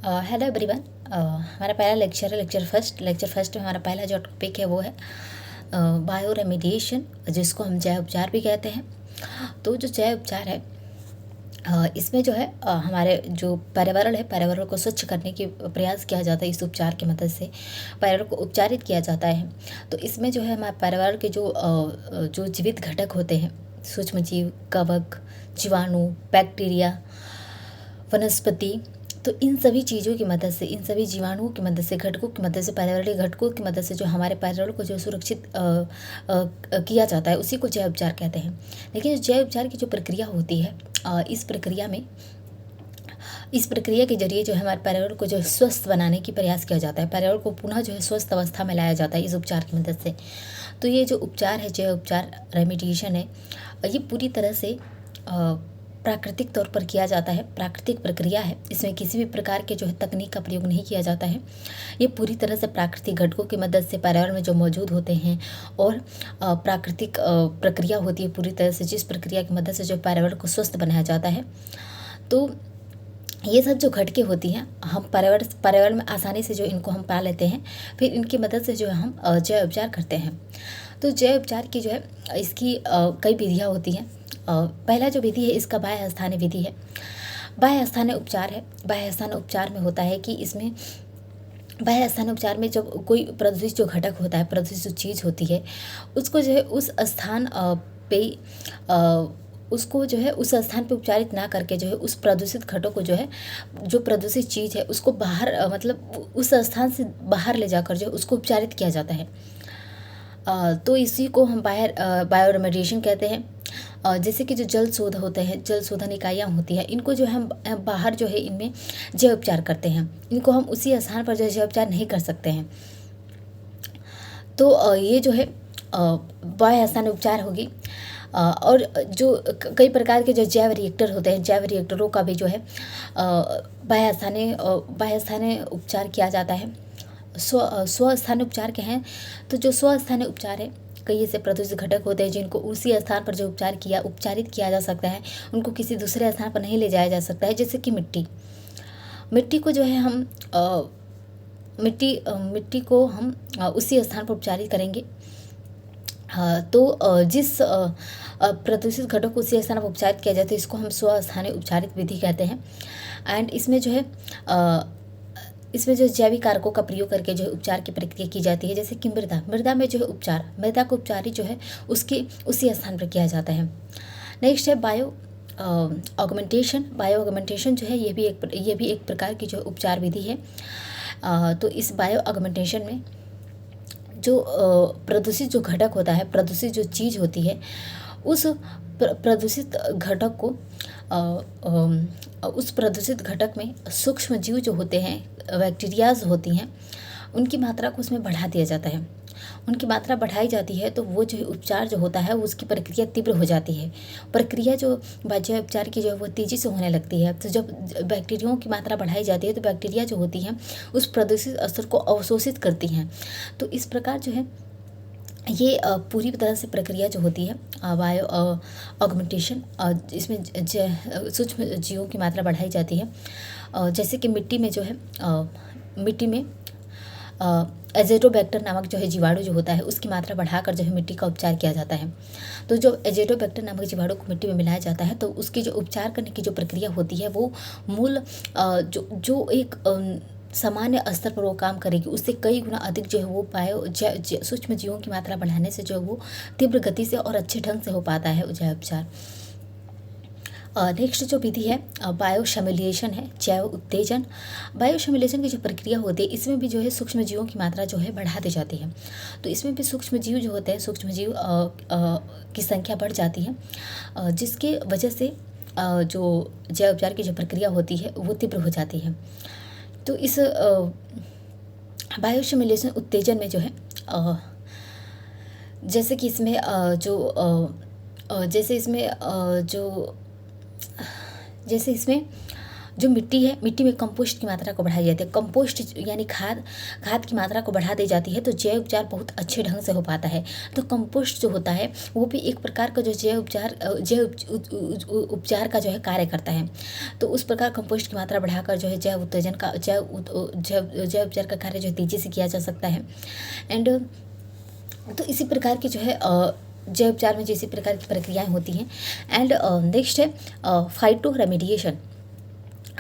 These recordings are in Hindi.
Hello everyone. हमारा पहला लेक्चर है लेक्चर फर्स्ट में हमारा पहला जो टॉपिक है वो है बायो रेमिडिएशन, जिसको हम जैव उपचार भी कहते हैं। तो जो जैव उपचार है इसमें जो है हमारे जो पर्यावरण को स्वच्छ करने की प्रयास किया जाता है। इस उपचार की मदद से पर्यावरण को उपचारित किया जाता है। तो इसमें जो है हमारे पर्यावरण के जो जीवित घटक होते हैं, सूक्ष्म जीव, कवक, जीवाणु, बैक्टीरिया, वनस्पति, तो इन सभी चीज़ों की मदद से, इन सभी जीवाणुओं की मदद से, घटकों की मदद से, पर्यावरणीय घटकों की मदद से जो हमारे पर्यावरण को जो सुरक्षित किया जाता है, उसी को जैव उपचार कहते हैं। लेकिन जो जैव उपचार की जो प्रक्रिया होती है, इस प्रक्रिया के जरिए जो है हमारे पर्यावरण को जो स्वस्थ बनाने की प्रयास किया जाता है, पर्यावरण को पुनः जो है स्वस्थ अवस्था में लाया जाता है इस उपचार की मदद से। तो ये जो उपचार है, जैव उपचार, रेमिडिएशन है, ये पूरी तरह से प्राकृतिक तौर पर किया जाता है, प्राकृतिक प्रक्रिया है। इसमें किसी भी प्रकार के जो है तकनीक का प्रयोग नहीं किया जाता है। ये पूरी तरह से प्राकृतिक घटकों की मदद से पर्यावरण में जो मौजूद होते हैं और प्राकृतिक प्रक्रिया होती है पूरी तरह से, जिस प्रक्रिया की मदद से जो पर्यावरण को स्वस्थ बनाया जाता है। तो ये सब जो घटकें होती हैं, हम पर्यावरण में आसानी से जो इनको हम पा लेते हैं, फिर इनकी मदद से जो है हम जैव उपचार करते हैं। तो जैव उपचार की जो है इसकी कई विधियाँ होती हैं। पहला जो विधि है इसका बाह्य स्थानीय विधि है। बाह्य स्थानीय उपचार है। बाह्य स्थानीय उपचार में होता है कि इसमें बाह्य स्थानीय उपचार में जब कोई प्रदूषित जो घटक होता है, प्रदूषित जो चीज़ होती है, उसको जो है उस स्थान पे उसको जो है उस स्थान पे उपचारित ना करके जो है उस प्रदूषित घटक को जो है, जो प्रदूषित चीज़ है, उसको बाहर मतलब उस स्थान से बाहर ले जाकर जो है उसको उपचारित किया जाता है। तो इसी को हम बायो रेमेडिएशन कहते हैं। जैसे कि जो जल शोध होते हैं, जल शोधन इकाइयाँ होती हैं, इनको जो है हम बाहर जो है इनमें जैव उपचार करते हैं। इनको हम उसी स्थान पर जो है जैव उपचार नहीं कर सकते हैं। तो ये जो है बाह्य स्थानीय उपचार होगी। और जो कई प्रकार के जो जैव रिएक्टर होते हैं, जैव रिएक्टरों का भी जो है बाह्य स्थानीय उपचार किया जाता है। स्वस्थानीय उपचार के हैं। तो जो स्वस्थानीय उपचार है, कई ऐसे प्रदूषित घटक होते हैं जिनको उसी स्थान पर जो उपचारित किया जा सकता है, उनको किसी दूसरे स्थान पर नहीं ले जाया जा सकता है। जैसे कि मिट्टी को जो है हम मिट्टी को हम उसी स्थान पर उपचारित करेंगे। तो जिस प्रदूषित घटक को उसी स्थान पर उपचारित किया जाता है, इसको हम स्वस्थानीय उपचारित विधि कहते हैं। एंड इसमें जो है इसमें जो जैविक कारकों का प्रयोग करके जो है उपचार की प्रक्रिया की जाती है। जैसे कि मृदा में जो है मृदा को उपचारित जो है उसकी उसी स्थान पर किया जाता है। नेक्स्ट है बायो ऑगमेंटेशन जो है ये भी एक प्रकार की जो उपचार विधि है। तो इस बायो ऑगमेंटेशन में जो प्रदूषित जो घटक होता है, प्रदूषित जो चीज़ होती है, उस प्रदूषित घटक को उस प्रदूषित घटक में सूक्ष्म जीव जो होते हैं, बैक्टीरियाज होती हैं, उनकी मात्रा को उसमें बढ़ा दिया जाता है। उनकी मात्रा बढ़ाई जाती है तो वो जो उपचार जो होता है उसकी प्रक्रिया तीव्र हो जाती है। प्रक्रिया जो जैव उपचार की जो है वो तेज़ी से होने लगती है। तो जब बैक्टीरियाओं की मात्रा बढ़ाई जाती है तो बैक्टीरिया जो होती हैं उस प्रदूषित स्तर को अवशोषित करती हैं। तो इस प्रकार जो है ये पूरी तरह से प्रक्रिया जो होती है बायो ऑगमेंटेशन, इसमें सूक्ष्म जीवों की मात्रा बढ़ाई जाती है। जैसे कि मिट्टी में जो है मिट्टी में एजेटोबैक्टर नामक जो है जीवाणु जो होता है उसकी मात्रा बढ़ाकर जो है मिट्टी का उपचार किया जाता है। तो जो एजेटोबैक्टर नामक जीवाणु को मिट्टी में मिलाया जाता है तो उसकी जो उपचार करने की जो प्रक्रिया होती है वो मूल जो एक सामान्य स्तर पर वो काम करेगी, उससे कई गुना अधिक जो है वो सूक्ष्म जीवों की मात्रा बढ़ाने से जो है वो तीव्र गति से और अच्छे ढंग से हो पाता है जैव उपचार। नेक्स्ट जो विधि है बायोसिमुलेशन है, जैव उत्तेजन। बायोसिमुलेशन की जो प्रक्रिया होती है इसमें भी जो है सूक्ष्म जीवों की मात्रा जो है बढ़ा दी जाती है। तो इसमें भी सूक्ष्म जीव जो होते हैं, सूक्ष्म जीव की संख्या बढ़ जाती है, जिसके वजह से जो जैव उपचार की जो प्रक्रिया होती है वो तीव्र हो जाती है। तो इस बायोसिमुलेशन उत्तेजन में जो है जैसे कि इसमें जो मिट्टी है, मिट्टी में कंपोस्ट की मात्रा को बढ़ाई जाती है। कंपोस्ट यानी खाद की मात्रा को बढ़ा दी जाती है तो जैव उपचार बहुत अच्छे ढंग से हो पाता है। तो कंपोस्ट जो होता है वो भी एक प्रकार का जो जैव उपचार का जो है कार्य करता है। तो उस प्रकार कंपोस्ट की मात्रा बढ़ाकर जो है जैव उपचार का कार्य जो है तेजी से किया जा सकता है। एंड तो इसी प्रकार की जो है जैव उपचार में जैसी प्रकार की प्रक्रियाएं होती हैं। एंड नेक्स्ट है फाइटो रेमेडिएशन।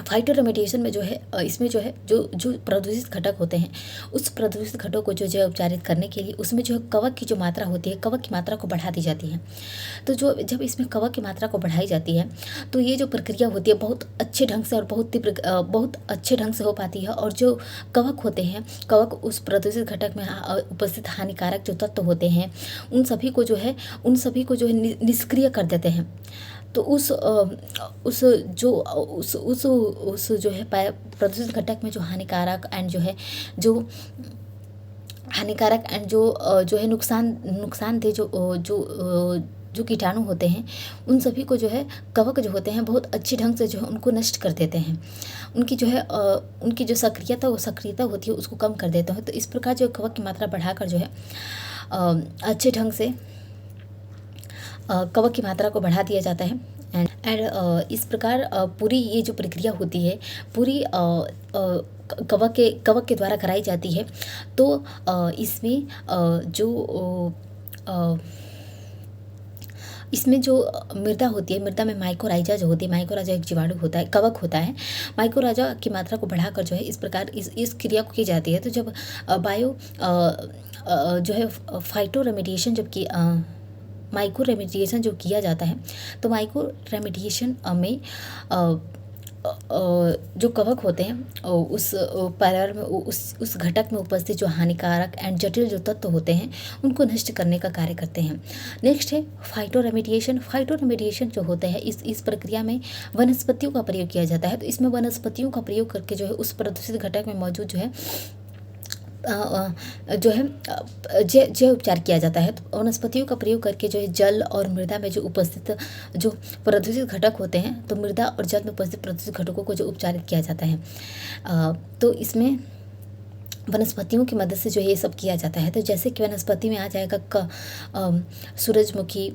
फाइटो रेमेडिएशन में जो है इसमें जो है जो प्रदूषित घटक होते हैं उस प्रदूषित घटकों को जो जैव उपचारित करने के लिए उसमें जो है कवक की जो मात्रा होती है, कवक की मात्रा को बढ़ा दी जाती है। तो जब इसमें कवक की मात्रा को बढ़ाई जाती है तो ये जो प्रक्रिया होती है बहुत अच्छे ढंग से और बहुत अच्छे ढंग से हो पाती है। और जो कवक होते हैं, कवक उस प्रदूषित घटक में उपस्थित हानिकारक जो तत्व होते हैं उन सभी को जो है निष्क्रिय कर देते हैं। तो उस जो है प्रदूषित घटक में जो हानिकारक एंड जो है नुकसानदेह जो कीटाणु होते हैं उन सभी को जो है कवक जो होते हैं बहुत अच्छे ढंग से जो है उनको नष्ट कर देते हैं। उनकी जो सक्रियता होती है उसको कम कर देते हैं। तो इस प्रकार जो कवक की मात्रा बढ़ाकर जो है अच्छे ढंग से कवक की मात्रा को बढ़ा दिया जाता है। एंड इस प्रकार पूरी ये जो प्रक्रिया होती है पूरी कवक के द्वारा कराई जाती है। तो इसमें जो मृदा होती है, मृदा में माइकोराइजा जो होती है, माइकोराइजा एक जीवाणु होता है, कवक होता है। माइकोराइजा की मात्रा को बढ़ाकर जो है इस प्रकार इस क्रिया को की जाती है। तो जब जो है फाइटो रेमेडिएशन माइक्रो रेमेडिएशन जो किया जाता है तो माइक्रो रेमेडिएशन में जो कवक होते हैं उस पर्यावरण में उस घटक में उपस्थित जो हानिकारक एंड जटिल जो तत्व होते हैं उनको नष्ट करने का कार्य करते हैं। नेक्स्ट है फाइटो रेमेडिएशन। फाइटो रेमेडिएशन जो होता है इस प्रक्रिया में वनस्पतियों का प्रयोग किया जाता है। तो इसमें वनस्पतियों का प्रयोग करके जो है उस प्रदूषित घटक में मौजूद जो है जैव उपचार किया जाता है। तो वनस्पतियों का प्रयोग करके जो है जल और मृदा में जो उपस्थित जो प्रदूषित घटक होते हैं तो मृदा और जल में उपस्थित प्रदूषित घटकों को जो उपचारित किया जाता है। तो इसमें वनस्पतियों की मदद से जो ये सब किया जाता है। तो जैसे कि वनस्पति में आ जाएगा सूरजमुखी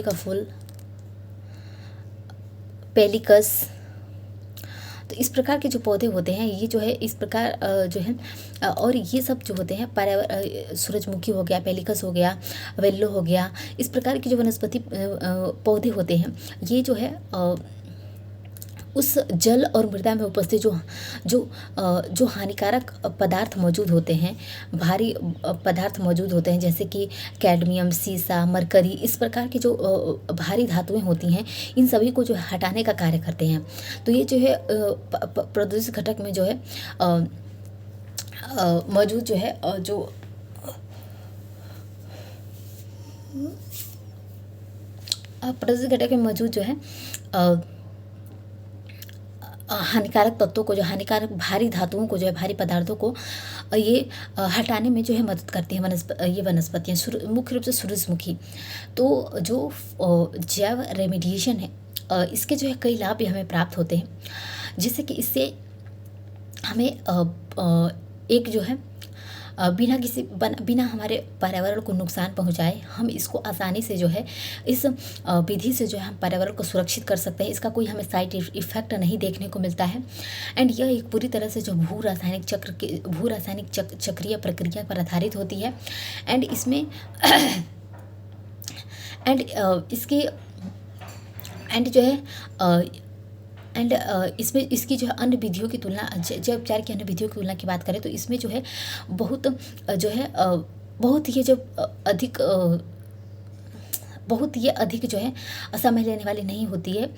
का फूल, पेलिकस। तो इस प्रकार के जो पौधे होते हैं ये जो है इस प्रकार जो है और ये सब जो होते हैं सूरजमुखी हो गया, पेलिकस हो गया, वेल्लो हो गया, इस प्रकार के जो वनस्पति पौधे होते हैं ये जो है उस जल और मृदा में उपस्थित जो हानिकारक पदार्थ मौजूद होते हैं, भारी पदार्थ मौजूद होते हैं जैसे कि कैडमियम, सीसा, मरकरी, इस प्रकार की जो भारी धातुएं होती हैं इन सभी को जो हटाने का कार्य करते हैं। तो ये जो है प्रदूषित घटक में जो है मौजूद जो है जो प्रदूषित घटक में मौजूद जो है हानिकारक तत्वों को, जो हानिकारक भारी धातुओं को, जो है भारी पदार्थों को ये हटाने में जो है मदद करती है ये वनस्पतियाँ, मुख्य रूप से सूरजमुखी। तो जो जैव रेमेडिएशन है इसके जो है कई लाभ भी हमें प्राप्त होते हैं, जिससे कि इससे हमें एक जो है बिना हमारे पर्यावरण को नुकसान पहुंचाए हम इसको आसानी से जो है इस विधि से जो है हम पर्यावरण को सुरक्षित कर सकते हैं। इसका कोई हमें साइड इफेक्ट नहीं देखने को मिलता है। एंड यह एक पूरी तरह से जो भू रासायनिक चक्रीय प्रक्रिया पर आधारित होती है। एंड इसमें इसमें इसकी जो है अन्य विधियों की तुलना, जैव उपचार की अन्य विधियों की तुलना की बात करें तो इसमें जो है बहुत ही अधिक जो है समय लेने वाली नहीं होती है,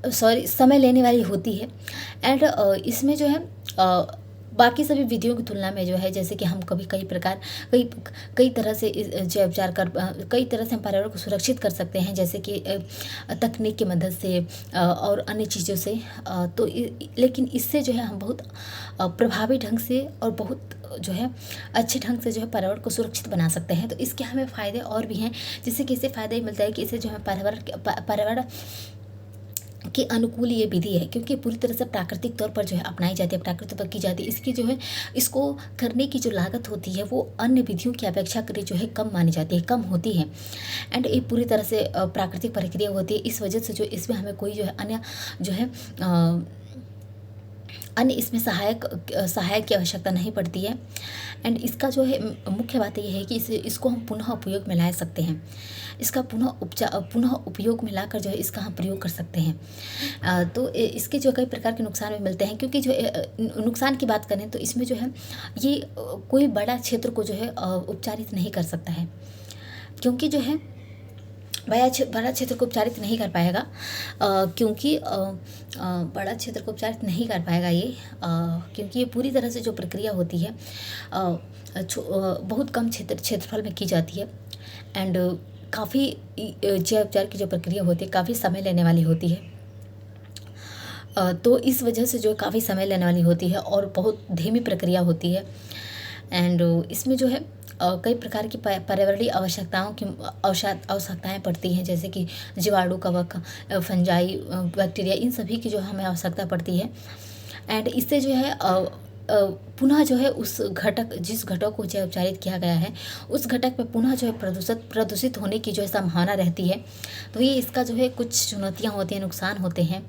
समय लेने वाली होती है। एंड इसमें जो है बाकी सभी विधियों की तुलना में जो है जैसे कि हम कई तरह से जैव उपचार कई तरह से हम पर्यावरण को सुरक्षित कर सकते हैं, जैसे कि तकनीक की मदद से और अन्य चीज़ों से। तो लेकिन इससे जो है हम बहुत प्रभावी ढंग से और बहुत जो है अच्छे ढंग से जो है पर्यावरण को सुरक्षित बना सकते हैं। तो इसके हमें फ़ायदे और भी हैं, जिससे कि इससे फ़ायदा ही मिलता है कि इससे जो है पर्यावरण के अनुकूल ये विधि है, क्योंकि पूरी तरह से प्राकृतिक तौर पर जो है अपनाई जाती है, प्राकृतिक पर की जाती है। इसकी जो है इसको करने की जो लागत होती है वो अन्य विधियों की अपेक्षा करे जो है कम मानी जाती है, कम होती है। एंड ये पूरी तरह से प्राकृतिक प्रक्रिया होती है। इस वजह से जो इसमें हमें कोई जो है अन्य जो है अन्य इसमें सहायक की आवश्यकता नहीं पड़ती है। एंड इसका जो है मुख्य बात ये है कि इसको हम पुनः उपयोग में ला सकते हैं। इसका पुनः उपयोग में लाकर जो है इसका हम प्रयोग कर सकते हैं। तो इसके जो कई प्रकार के नुकसान भी मिलते हैं, क्योंकि जो नुकसान की बात करें तो इसमें जो है ये कोई बड़ा क्षेत्र को जो है उपचारित नहीं कर सकता है, क्योंकि जो है बड़ा क्षेत्र को उपचारित नहीं कर पाएगा, क्योंकि बड़ा क्षेत्र को उपचारित नहीं कर पाएगा ये, क्योंकि ये पूरी तरह से जो प्रक्रिया होती है बहुत कम क्षेत्रफल में की जाती है। एंड काफ़ी जैव उपचार की जो प्रक्रिया होती है काफ़ी समय लेने वाली होती है। तो इस वजह से जो काफ़ी समय लेने वाली होती है और बहुत धीमी प्रक्रिया होती है। एंड इसमें जो है कई प्रकार की पर्यावरणीय आवश्यकताएं पड़ती हैं, जैसे कि जीवाणु, कवक, फंजाई, बैक्टीरिया, इन सभी की जो हमें आवश्यकता पड़ती है। एंड इससे जो है पुनः जो है उस घटक जिस घटक को जैव उपचारित किया गया है उस घटक में पुनः जो है प्रदूषित होने की जो है संभावना रहती है। तो ये इसका जो है कुछ चुनौतियाँ होती हैं, नुकसान होते हैं।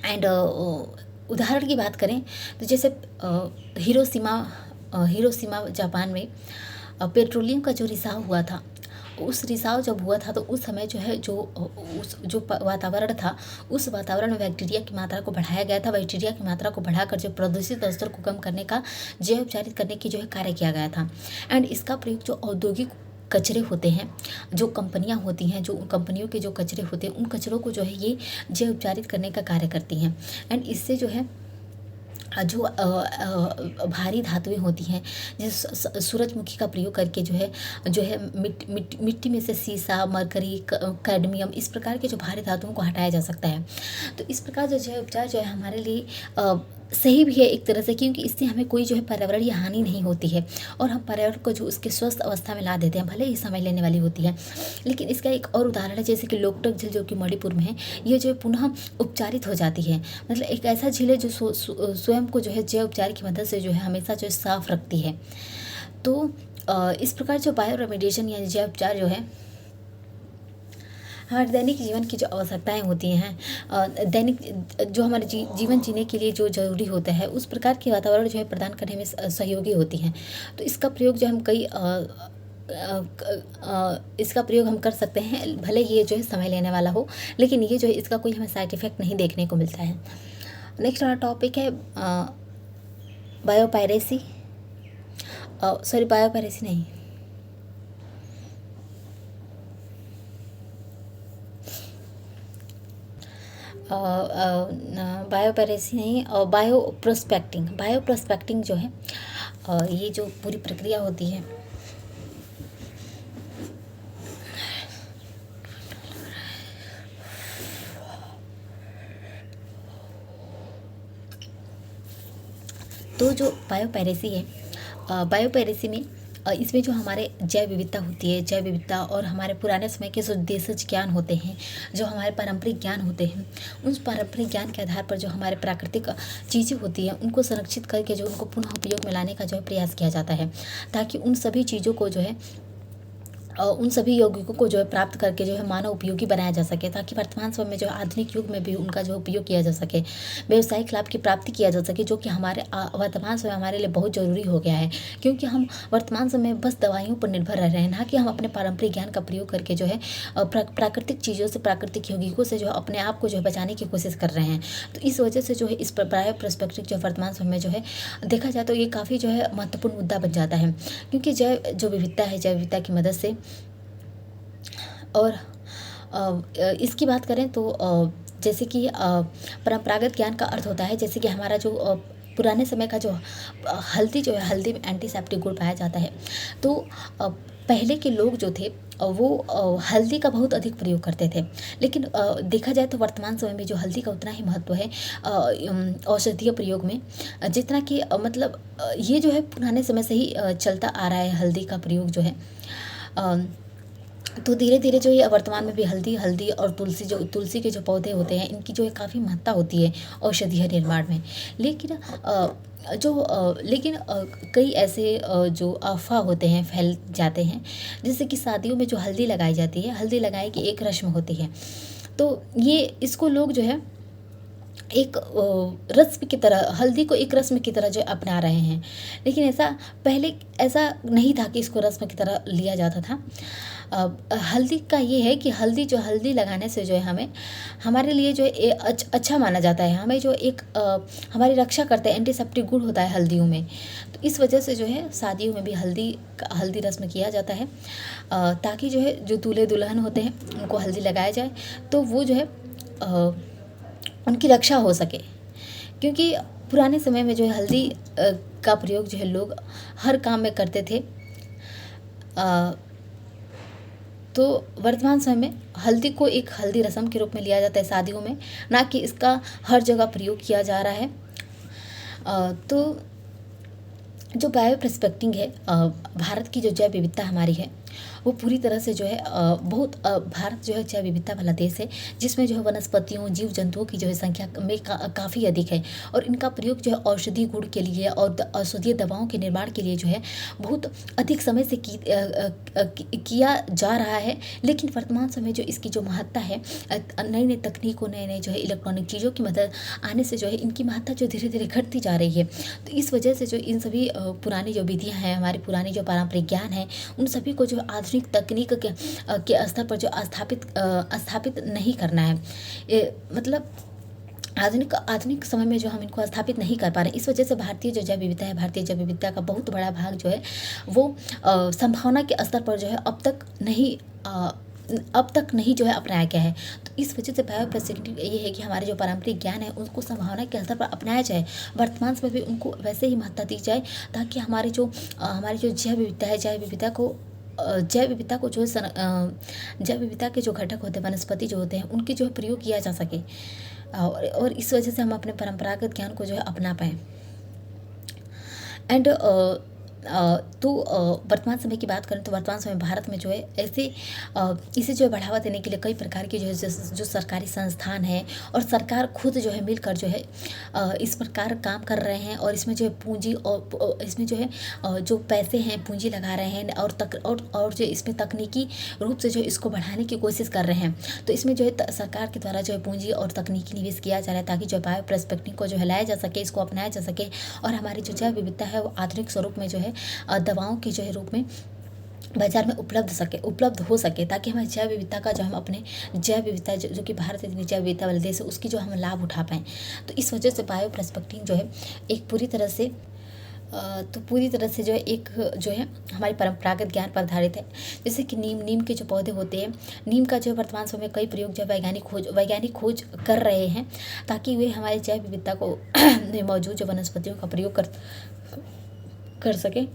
एंड उदाहरण की बात करें तो जैसे हिरोशिमा जापान में पेट्रोलियम का जो रिसाव हुआ था, उस रिसाव जब हुआ था तो उस समय जो है जो वातावरण था उस वातावरण में बैक्टीरिया की मात्रा को बढ़ाया गया था। बैक्टीरिया की मात्रा को बढ़ाकर जो प्रदूषित स्तर को कम करने का, जैव उपचारित करने की जो है कार्य किया गया था। एंड इसका प्रयोग जो औद्योगिक कचरे होते हैं, जो कंपनियां होती हैं, जो कंपनियों के जो कचरे होते हैं, उन कचरों को जो है ये जैव उपचारित करने का कार्य करती हैं। एंड इससे जो है जो भारी धातुएं होती हैं, जैसे सूरजमुखी का प्रयोग करके जो है मिट्टी में से सीसा, मरकरी, कैडमियम, इस प्रकार के जो भारी धातुओं को हटाया जा सकता है। तो इस प्रकार जो जैव उपचार जो है हमारे लिए सही भी है एक तरह से, क्योंकि इससे हमें कोई जो है पर्यावरणीय हानि नहीं होती है और हम पर्यावरण को जो उसके स्वस्थ अवस्था में ला देते हैं। भले ही समय लेने वाली होती है, लेकिन इसका एक और उदाहरण है जैसे कि लोकटक झील जो कि मणिपुर में है, ये जो है पुनः उपचारित हो जाती है। मतलब एक ऐसा झील है जो स्वयं को जो है जैव उपचार की मदद से जो है हमेशा जो है साफ रखती है। तो इस प्रकार जो बायो रेमेडिएशन या जैव उपचार जो है हमारे दैनिक जीवन की जो आवश्यकताएं होती हैं, दैनिक जो हमारे जीवन जीने के लिए जो ज़रूरी होता है उस प्रकार के वातावरण जो है प्रदान करने में सहयोगी होती हैं। तो इसका प्रयोग जो हम इसका प्रयोग हम कर सकते हैं, भले ही ये जो है समय लेने वाला हो, लेकिन ये जो है इसका कोई हमें साइड इफ़ेक्ट नहीं देखने को मिलता है। नेक्स्ट हमारा टॉपिक है बायोपायरेसी नहीं, बायोपायरेसी नहीं और बायो प्रोस्पेक्टिंग जो है ये जो पूरी प्रक्रिया होती है तो जो बायोपायरेसी में इसमें जो हमारे जैव विविधता होती है, जैव विविधता और हमारे पुराने समय के जो देशज ज्ञान होते हैं, जो हमारे पारंपरिक ज्ञान होते हैं, उस पारंपरिक ज्ञान के आधार पर जो हमारे प्राकृतिक चीज़ें होती हैं उनको संरक्षित करके जो उनको पुनः उपयोग में लाने का जो है प्रयास किया जाता है, ताकि उन सभी चीज़ों को जो है उन सभी यौगिकों को जो है प्राप्त करके जो है मानव उपयोगी बनाया जा सके, ताकि वर्तमान समय में जो आधुनिक युग में भी उनका जो उपयोग किया जा सके, व्यावसायिक लाभ की प्राप्ति किया जा सके, जो कि हमारे वर्तमान समय हमारे लिए बहुत ज़रूरी हो गया है। क्योंकि हम वर्तमान समय में बस दवाइयों पर निर्भर रह रहे हैं, ना कि हम अपने पारंपरिक ज्ञान का प्रयोग करके जो है प्राकृतिक चीज़ों से, प्राकृतिक यौगिकों से जो है अपने आप को जो है बचाने की कोशिश कर रहे हैं। तो इस वजह से जो है इस बायो पर्सपेक्टिव जो वर्तमान समय में जो है देखा जाए तो ये काफ़ी जो है महत्वपूर्ण मुद्दा बन जाता है, क्योंकि जैव विविधता की मदद से और इसकी बात करें तो जैसे कि परंपरागत ज्ञान का अर्थ होता है, जैसे कि हमारा जो पुराने समय का जो हल्दी में एंटीसेप्टिक गुण पाया जाता है। तो पहले के लोग जो थे वो हल्दी का बहुत अधिक प्रयोग करते थे, लेकिन देखा जाए तो वर्तमान समय में जो हल्दी का उतना ही महत्व है औषधीय प्रयोग में, जितना कि मतलब ये जो है पुराने समय से ही चलता आ रहा है हल्दी का प्रयोग जो है। तो धीरे धीरे जो ये वर्तमान में भी हल्दी हल्दी और तुलसी के जो पौधे होते हैं, इनकी जो है काफ़ी महत्ता होती है औषधीय निर्माण में। लेकिन कई ऐसे जो अफ़वाह होते हैं फैल जाते हैं, जैसे कि शादियों में जो हल्दी लगाई जाती है, हल्दी लगाने की एक रस्म होती है, तो ये इसको लोग जो है एक रस्म की तरह, हल्दी को एक रस्म की तरह जो अपना रहे हैं। लेकिन पहले ऐसा नहीं था कि इसको रस्म की तरह लिया जाता था। हल्दी का ये है कि हल्दी लगाने से जो है हमारे लिए जो है अच्छा माना जाता है। हमें जो हमारी रक्षा करता है, एंटीसेप्टिक गुण होता है हल्दियों में। तो इस वजह से जो है शादियों में भी हल्दी रस्म किया जाता है, ताकि जो है जो दूल्हे दुल्हन होते हैं उनको हल्दी लगाया जाए, तो वो जो है उनकी रक्षा हो सके। क्योंकि पुराने समय में जो है हल्दी का प्रयोग जो है लोग हर काम में करते थे। तो वर्तमान समय में हल्दी को एक हल्दी रस्म के रूप में लिया जाता है शादियों में, ना कि इसका हर जगह प्रयोग किया जा रहा है। तो जो बायो प्रोस्पेक्टिंग है, भारत की जो जैव विविधता हमारी है, वो पूरी तरह से जो है भारत जो है जैव विविधता वाला देश है, जिसमें जो है वनस्पतियों, जीव जंतुओं की जो है संख्या में काफ़ी अधिक है, और इनका प्रयोग जो है औषधि गुण के लिए और औषधीय दवाओं के निर्माण के लिए जो है बहुत अधिक समय से किया जा रहा है। लेकिन वर्तमान समय जो इसकी जो महत्ता है, नई नई तकनीकों, नए जो है इलेक्ट्रॉनिक चीज़ों की मदद आने से जो है इनकी महत्ता जो धीरे धीरे घटती जा रही है। तो इस वजह से जो इन सभी पुरानी जो विधियाँ हैं, हमारी पुरानी जो पारंपरिक ज्ञान है, उन सभी को जो आधुनिक तकनीक के स्तर पर जो स्थापित नहीं करना है। मतलब आधुनिक समय में जो हम इनको स्थापित नहीं कर पा रहे हैं। इस वजह से भारतीय जो जैव विविधता है, भारतीय जैव विविधता का बहुत बड़ा भाग जो है वो संभावना के स्तर पर जो है अब तक नहीं जो है अपनाया गया है। तो इस वजह से बायो प्रोस्पेक्टिव ये है कि हमारे जो पारंपरिक ज्ञान है उसको संभावना के स्तर पर अपनाया जाए, वर्तमान समय में उनको वैसे ही महत्ता दी जाए, ताकि हमारी जो जैव विविधता है, जैव विविधता को जो जैव विविधता के जो घटक होते हैं, वनस्पति जो होते हैं, उनके जो है प्रयोग किया जा सके, और इस वजह से हम अपने परंपरागत ज्ञान को जो है अपना पाएँ। एंड वर्तमान समय की बात करें तो वर्तमान समय भारत में जो है इसे जो है बढ़ावा देने के लिए कई प्रकार के जो सरकारी संस्थान हैं और सरकार खुद जो है मिलकर जो है इस प्रकार काम कर रहे हैं, और इसमें जो है पूंजी और इसमें जो है जो पैसे हैं पूंजी लगा रहे हैं, और जो इसमें तकनीकी रूप से जो इसको बढ़ाने की कोशिश कर रहे हैं। तो इसमें जो है सरकार के द्वारा जो है पूंजी और तकनीकी निवेश किया जा रहा है, ताकि जो बायो प्रोस्पेक्टिंग को जो है लाया जा सके, इसको अपनाया जा सके, और हमारी जो जैव विविधता है वो आधुनिक स्वरूप में जो है दवाओं के जो है रूप में बाजार में उपलब्ध हो सके, ताकि हमारी जैव विविधता का जो हम अपने जैव विविधता जो कि भारत इतनी जैव विविधता वाले देश है, उसकी जो हम लाभ उठा पाएँ। तो इस वजह से बायो प्रोस्पेक्टिंग जो है एक पूरी तरह से जो है हमारी परंपरागत ज्ञान पर आधारित है। जैसे कि नीम के जो पौधे होते हैं, नीम का जो वर्तमान समय में कई प्रयोग जो वैज्ञानिक खोज कर रहे हैं, ताकि वे हमारे जैव विविधता को में मौजूद जो वनस्पतियों का प्रयोग कर सके।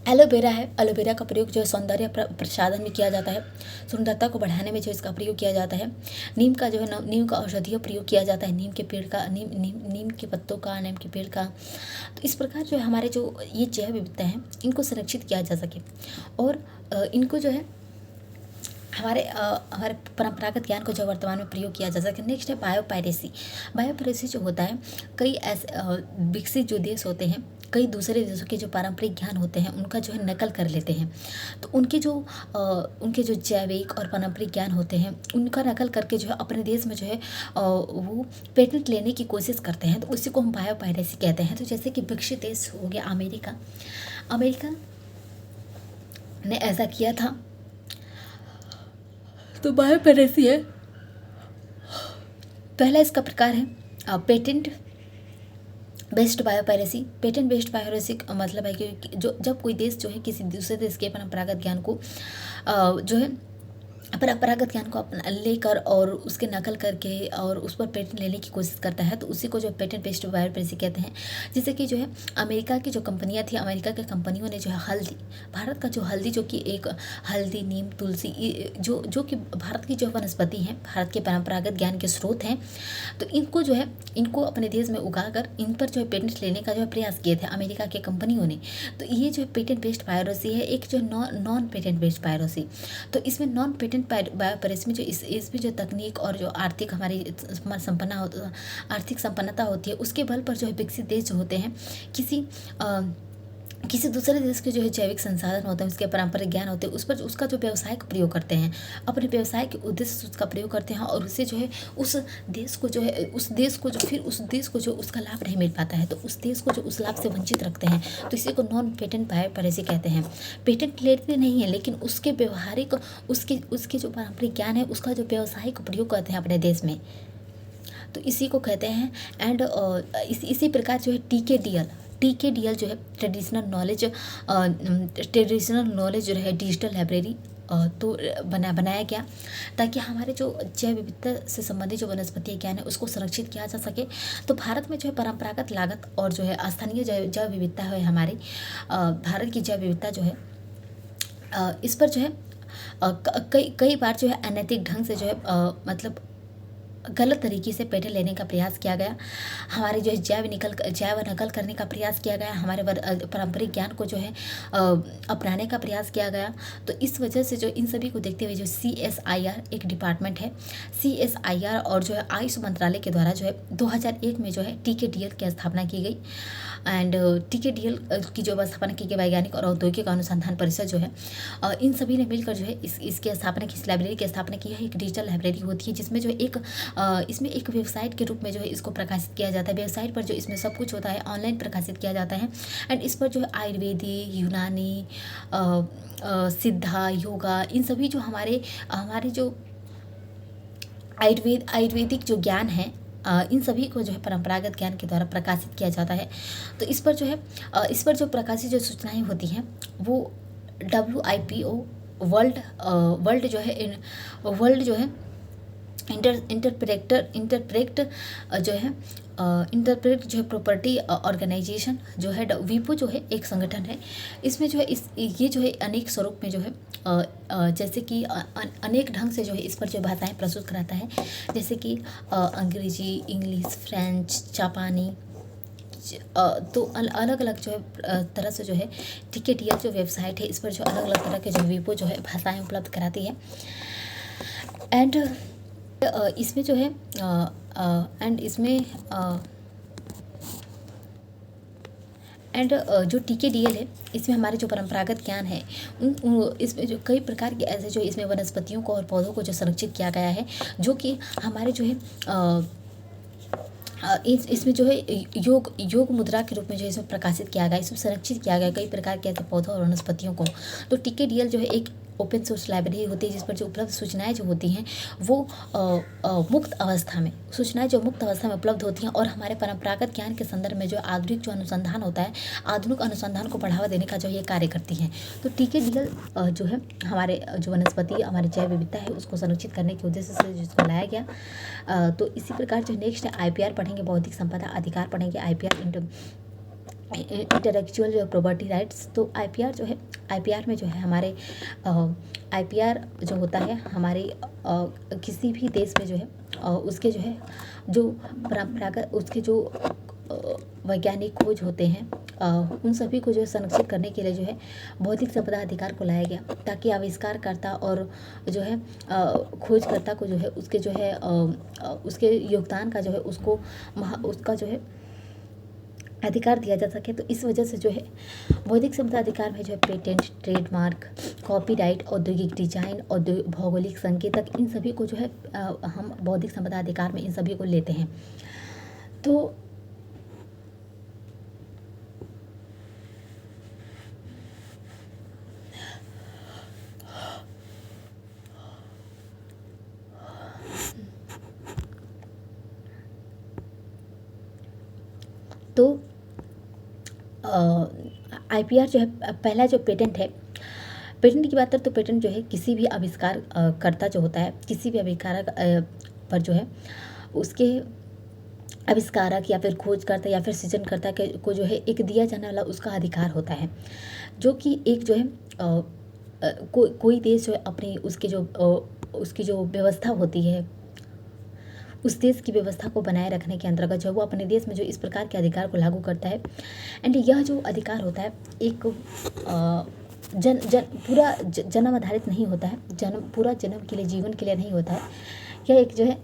एलोवेरा है, एलोवेरा का प्रयोग जो है सौंदर्य प्रसाधन में किया जाता है, सुंदरता को बढ़ाने में जो इसका प्रयोग किया जाता है। नीम का औषधीय प्रयोग किया जाता है, नीम के पेड़ का, नीम के पत्तों का, नीम के पेड़ का। तो इस प्रकार जो है हमारे जो ये जैव विविधता है, इनको संरक्षित किया जा सके, और इनको जो है हमारे परंपरागत ज्ञान को जो वर्तमान में प्रयोग किया जा सके। नेक्स्ट है बायोपायरेसी जो होता है, कई ऐसे विकसित जो देश होते हैं, कई दूसरे देशों के जो पारंपरिक ज्ञान होते हैं उनका जो है नकल कर लेते हैं। तो उनके जो जैविक और पारंपरिक ज्ञान होते हैं उनका नकल करके जो है अपने देश में जो है वो पेटेंट लेने की कोशिश करते हैं। तो उसी को हम बायोपायरेसी कहते हैं। तो जैसे कि विकसित देश हो गया अमेरिका ने ऐसा किया था। तो बायोपायरेसी है, पहला इसका प्रकार है पेटेंट बेस्ड बायोपायरेसी का मतलब है कि जब कोई देश जो है किसी दूसरे देश के परंपरागत ज्ञान को जो है परंपरागत ज्ञान को अपना लेकर और उसके नकल करके और उस पर पेटेंट लेने की कोशिश करता है, तो उसी को जो पेटेंट बेस्ड बायोपरेसी कहते हैं। जैसे कि जो है अमेरिका की जो कंपनियां थी, अमेरिका के कंपनियों ने जो है हल्दी, भारत का जो हल्दी, जो कि एक हल्दी, नीम, तुलसी, जो कि भारत की जो वनस्पति हैं, भारत के परंपरागत ज्ञान के स्रोत हैं, तो इनको जो है इनको अपने देश में उगाकर इन पर जो है पेटेंट लेने का जो है प्रयास किए थे अमेरिका के कंपनियों ने। तो ये जो है पेटेंट बेस्ड बायोपरेसी है, एक जो नॉन पेटेंट बेस्ड बायोपरेसी। तो इसमें नॉन पेटेंट बायोपरेसी में जो इसमें जो तकनीक और जो आर्थिक हमारी आर्थिक संपन्नता होती है, उसके बल पर जो है विकसित देश जो होते हैं, किसी दूसरे देश के जो है जैविक संसाधन होते हैं, उसके पारंपरिक ज्ञान होते हैं, उस पर उसका जो व्यवसाय का प्रयोग करते हैं, अपने व्यवसाय के उद्देश्य से उसका प्रयोग करते हैं, और उससे जो है उस देश को जो उसका लाभ नहीं मिल पाता है, तो उस देश को जो उस लाभ से वंचित रखते हैं, तो इसी को नॉन पेटेंट बायोपरेसी कहते हैं। पेटेंट लेते नहीं है, लेकिन उसके व्यवहारिक उसके जो पारंपरिक ज्ञान है, उसका जो व्यावसायिक प्रयोग करते हैं अपने देश में, तो इसी को कहते हैं। एंड इसी प्रकार जो है टीकेडीएल जो है ट्रेडिशनल नॉलेज जो है डिजिटल लाइब्रेरी तो बनाया गया, ताकि हमारे जो जैव विविधता से संबंधित जो वनस्पति ज्ञान है उसको संरक्षित किया जा सके। तो भारत में जो है परंपरागत लागत और जो है स्थानीय जैव विविधता है, हमारी भारत की जैव विविधता जो है इस पर जो है कई बार जो है अनैतिक ढंग से जो है मतलब गलत तरीके से पेटेंट लेने का प्रयास किया गया, हमारे जो है जैव नकल करने का प्रयास किया गया, हमारे पारंपरिक ज्ञान को जो है अपनाने का प्रयास किया गया। तो इस वजह से जो इन सभी को देखते हुए जो CSIR एक डिपार्टमेंट है, CSIR और जो है आयुष मंत्रालय के द्वारा जो है 2001 में जो है TKDL की स्थापना की गई। एंड TKDL की जो स्थापना की गई वैज्ञानिक और औद्योगिक अनुसंधान परिषद जो है इन सभी ने मिलकर जो है इसकी स्थापना की, इस लाइब्रेरी की स्थापना की है। एक डिजिटल लाइब्रेरी होती है, जिसमें जो है इसमें एक वेबसाइट के रूप में जो है इसको प्रकाशित किया जाता है। वेबसाइट पर जो इसमें सब कुछ होता है ऑनलाइन प्रकाशित किया जाता है। एंड इस पर जो है आयुर्वेदिक, यूनानी, सिद्धा, योगा, इन सभी जो हमारे जो आयुर्वेदिक जो ज्ञान है, इन सभी को जो है परंपरागत ज्ञान के द्वारा प्रकाशित किया जाता है। तो इस पर जो प्रकाशित जो सूचनाएं होती हैं वो WIPO वर्ल्ड जो है इंटरप्रेट जो है प्रॉपर्टी ऑर्गेनाइजेशन जो है वीपो जो है एक संगठन है। इसमें जो है ये जो है अनेक स्वरूप में जो है जैसे कि अनेक ढंग से जो है इस पर जो भाषाएं प्रस्तुत कराता है, जैसे कि अंग्रेजी, इंग्लिश, फ्रेंच, जापानी, तो अलग अलग जो है तरह से जो है TKDL जो वेबसाइट है, इस पर जो अलग अलग तरह के जो वीपो जो है भाषाएं उपलब्ध कराती है। एंड इसमें जो है जो TKDL है, इसमें हमारे जो परंपरागत ज्ञान है इसमें जो कई प्रकार के ऐसे जो इसमें वनस्पतियों को और पौधों को जो संरक्षित किया गया है, जो कि हमारे जो है इसमें जो है योग मुद्रा के रूप में जो है इसमें प्रकाशित किया गया, इसमें संरक्षित किया गया कई प्रकार के ऐसे पौधों और वनस्पतियों को। तो TKDL जो है एक ओपन सोर्स लाइब्रेरी होती है, जिस पर जो उपलब्ध सूचनाएं जो होती हैं वो मुक्त अवस्था में उपलब्ध होती हैं, और हमारे परंपरागत ज्ञान के संदर्भ में जो आधुनिक जो अनुसंधान होता है, आधुनिक अनुसंधान को बढ़ावा देने का जो ये कार्य करती हैं। तो TKDL जो है हमारे जो वनस्पति, हमारी जैव विविधता है, उसको संरक्षित करने के उद्देश्य से जिसको लाया गया। तो इसी प्रकार जो नेक्स्ट IPR पढ़ेंगे, बौद्धिक संपदा अधिकार पढ़ेंगे, IPR इंटेलेक्चुअल जो प्रॉपर्टी राइट्स। तो IPR में जो है हमारे IPR जो होता है हमारे किसी भी देश में जो है उसके जो है जो परंपरागत उसके जो वैज्ञानिक खोज होते हैं उन सभी को जो है संरक्षित करने के लिए जो है बौद्धिक संपदा अधिकार को लाया गया, ताकि आविष्कारकर्ता और जो है खोजकर्ता को जो है उसके जो है उसके योगदान का जो है उसका जो है अधिकार दिया जा सके। तो इस वजह से जो है बौद्धिक संपदा अधिकार में जो है पेटेंट, ट्रेडमार्क, कॉपीराइट, औद्योगिक डिजाइन और भौगोलिक संकेतक, इन सभी को जो है हम बौद्धिक संपदा अधिकार में इन सभी को लेते हैं। तो IPR जो है पहला जो पेटेंट है, पेटेंट की बात करें तो पेटेंट जो है किसी भी आविष्कार कर्ता जो होता है, किसी भी आविष्कारक पर जो है उसके आविष्कारक या फिर खोजकर्ता या फिर सृजनकर्ता के को जो है एक दिया जाने वाला उसका अधिकार होता है, जो कि एक जो है कोई देश जो है अपनी उसकी जो व्यवस्था होती है, उस देश की व्यवस्था को बनाए रखने के अंतर्गत जो है वो अपने देश में जो इस प्रकार के अधिकार को लागू करता है। एंड यह जो अधिकार होता है एक पूरा जन्म आधारित नहीं होता है, पूरा जन्म के लिए, जीवन के लिए नहीं होता है। यह एक जो है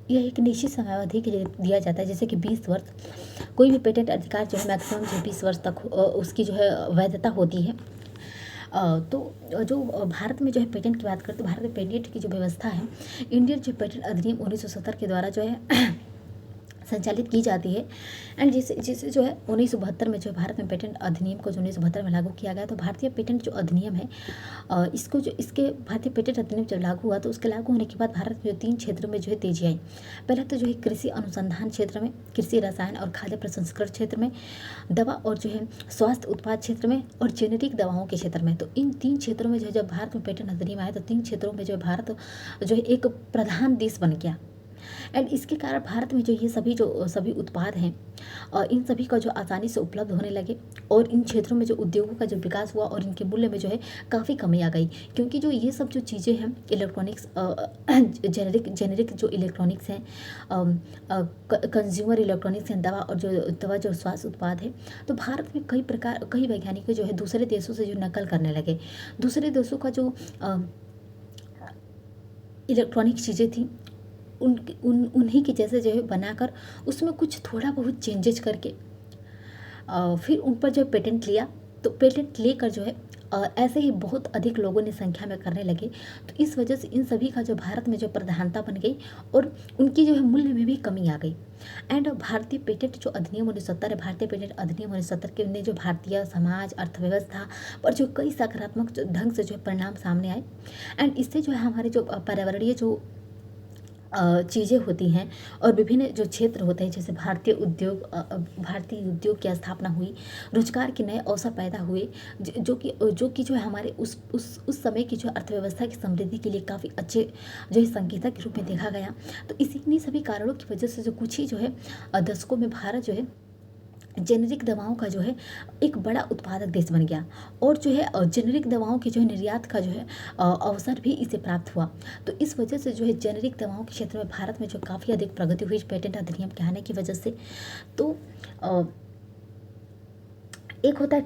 यह एक निश्चित समयावधि के लिए दिया जाता है, जैसे कि 20 वर्ष। कोई भी पेटेंट अधिकार जो है मैक्सिमम जो 20 वर्ष तक उसकी जो है वैधता होती है। तो जो भारत में जो है पेटेंट की बात करते हैं, भारत में पेटेंट की जो व्यवस्था है, इंडियन जो पेटेंट अधिनियम 1970 के द्वारा जो है संचालित की जाती है। एंड जिसे जो है 1972 में जो भारत में पेटेंट अधिनियम को जो 1972 में लागू किया गया, तो भारतीय पेटेंट जो अधिनियम है इसके भारतीय पेटेंट अधिनियम जब लागू हुआ तो उसके लागू होने के बाद भारत में 3 क्षेत्रों में जो है तेजी आई। पहला तो जो है कृषि अनुसंधान क्षेत्र में, कृषि रसायन और खाद्य प्रसंस्करण क्षेत्र में, दवा और जो है स्वास्थ्य उत्पाद क्षेत्र में, और जेनेरिक दवाओं के क्षेत्र में। तो इन 3 क्षेत्रों में जो है जब भारत में पेटेंट अधिनियम आया तो 3 क्षेत्रों में जो है भारत जो है एक प्रधान देश बन गया। एंड इसके कारण भारत में जो ये सभी उत्पाद हैं इन सभी का जो आसानी से उपलब्ध होने लगे, और इन क्षेत्रों में जो उद्योगों का जो विकास हुआ और इनके मूल्य में जो है काफ़ी कमी आ गई, क्योंकि जो ये सब जो चीज़ें हैं इलेक्ट्रॉनिक्स, जेनेरिक जो इलेक्ट्रॉनिक्स हैं, कंज्यूमर इलेक्ट्रॉनिक्स हैं, दवा जो स्वास्थ्य उत्पाद है, तो भारत में कई वैज्ञानिक जो है दूसरे देशों से जो नकल करने लगे। दूसरे देशों का जो इलेक्ट्रॉनिक चीज़ें थी उन्हीं के जैसे जो है बनाकर उसमें कुछ थोड़ा बहुत चेंजेज करके फिर उन पर जो पेटेंट लिया। तो पेटेंट लेकर जो है ऐसे ही बहुत अधिक लोगों ने संख्या में करने लगे, तो इस वजह से इन सभी का जो भारत में जो प्रधानता बन गई और उनकी जो है मूल्य में भी कमी आ गई। एंड भारतीय पेटेंट जो अधिनियम 1970 है, भारतीय पेटेंट अधिनियम 1970 के ने जो भारतीय समाज, अर्थव्यवस्था पर जो कई सकारात्मक ढंग से जो परिणाम सामने आए। एंड इससे जो है हमारे जो पर्यावरणीय जो चीज़ें होती हैं और विभिन्न जो क्षेत्र होते हैं, जैसे भारतीय उद्योग की स्थापना हुई, रोजगार के नए अवसर पैदा हुए, जो कि जो है हमारे उस समय की जो अर्थव्यवस्था की समृद्धि के लिए काफ़ी अच्छे जो है संकेतक के रूप में देखा गया। तो इन्हीं सभी कारणों की वजह से जो कुछ ही जो है दशकों में भारत जो है जेनेरिक दवाओं का जो है एक बड़ा उत्पादक देश बन गया, और जो है जेनेरिक दवाओं के जो है निर्यात का जो है अवसर भी इसे प्राप्त हुआ। तो इस वजह से जो है जेनेरिक दवाओं के क्षेत्र में भारत में जो काफ़ी अधिक प्रगति हुई पेटेंट अधिनियम के आने की वजह से। तो एक होता है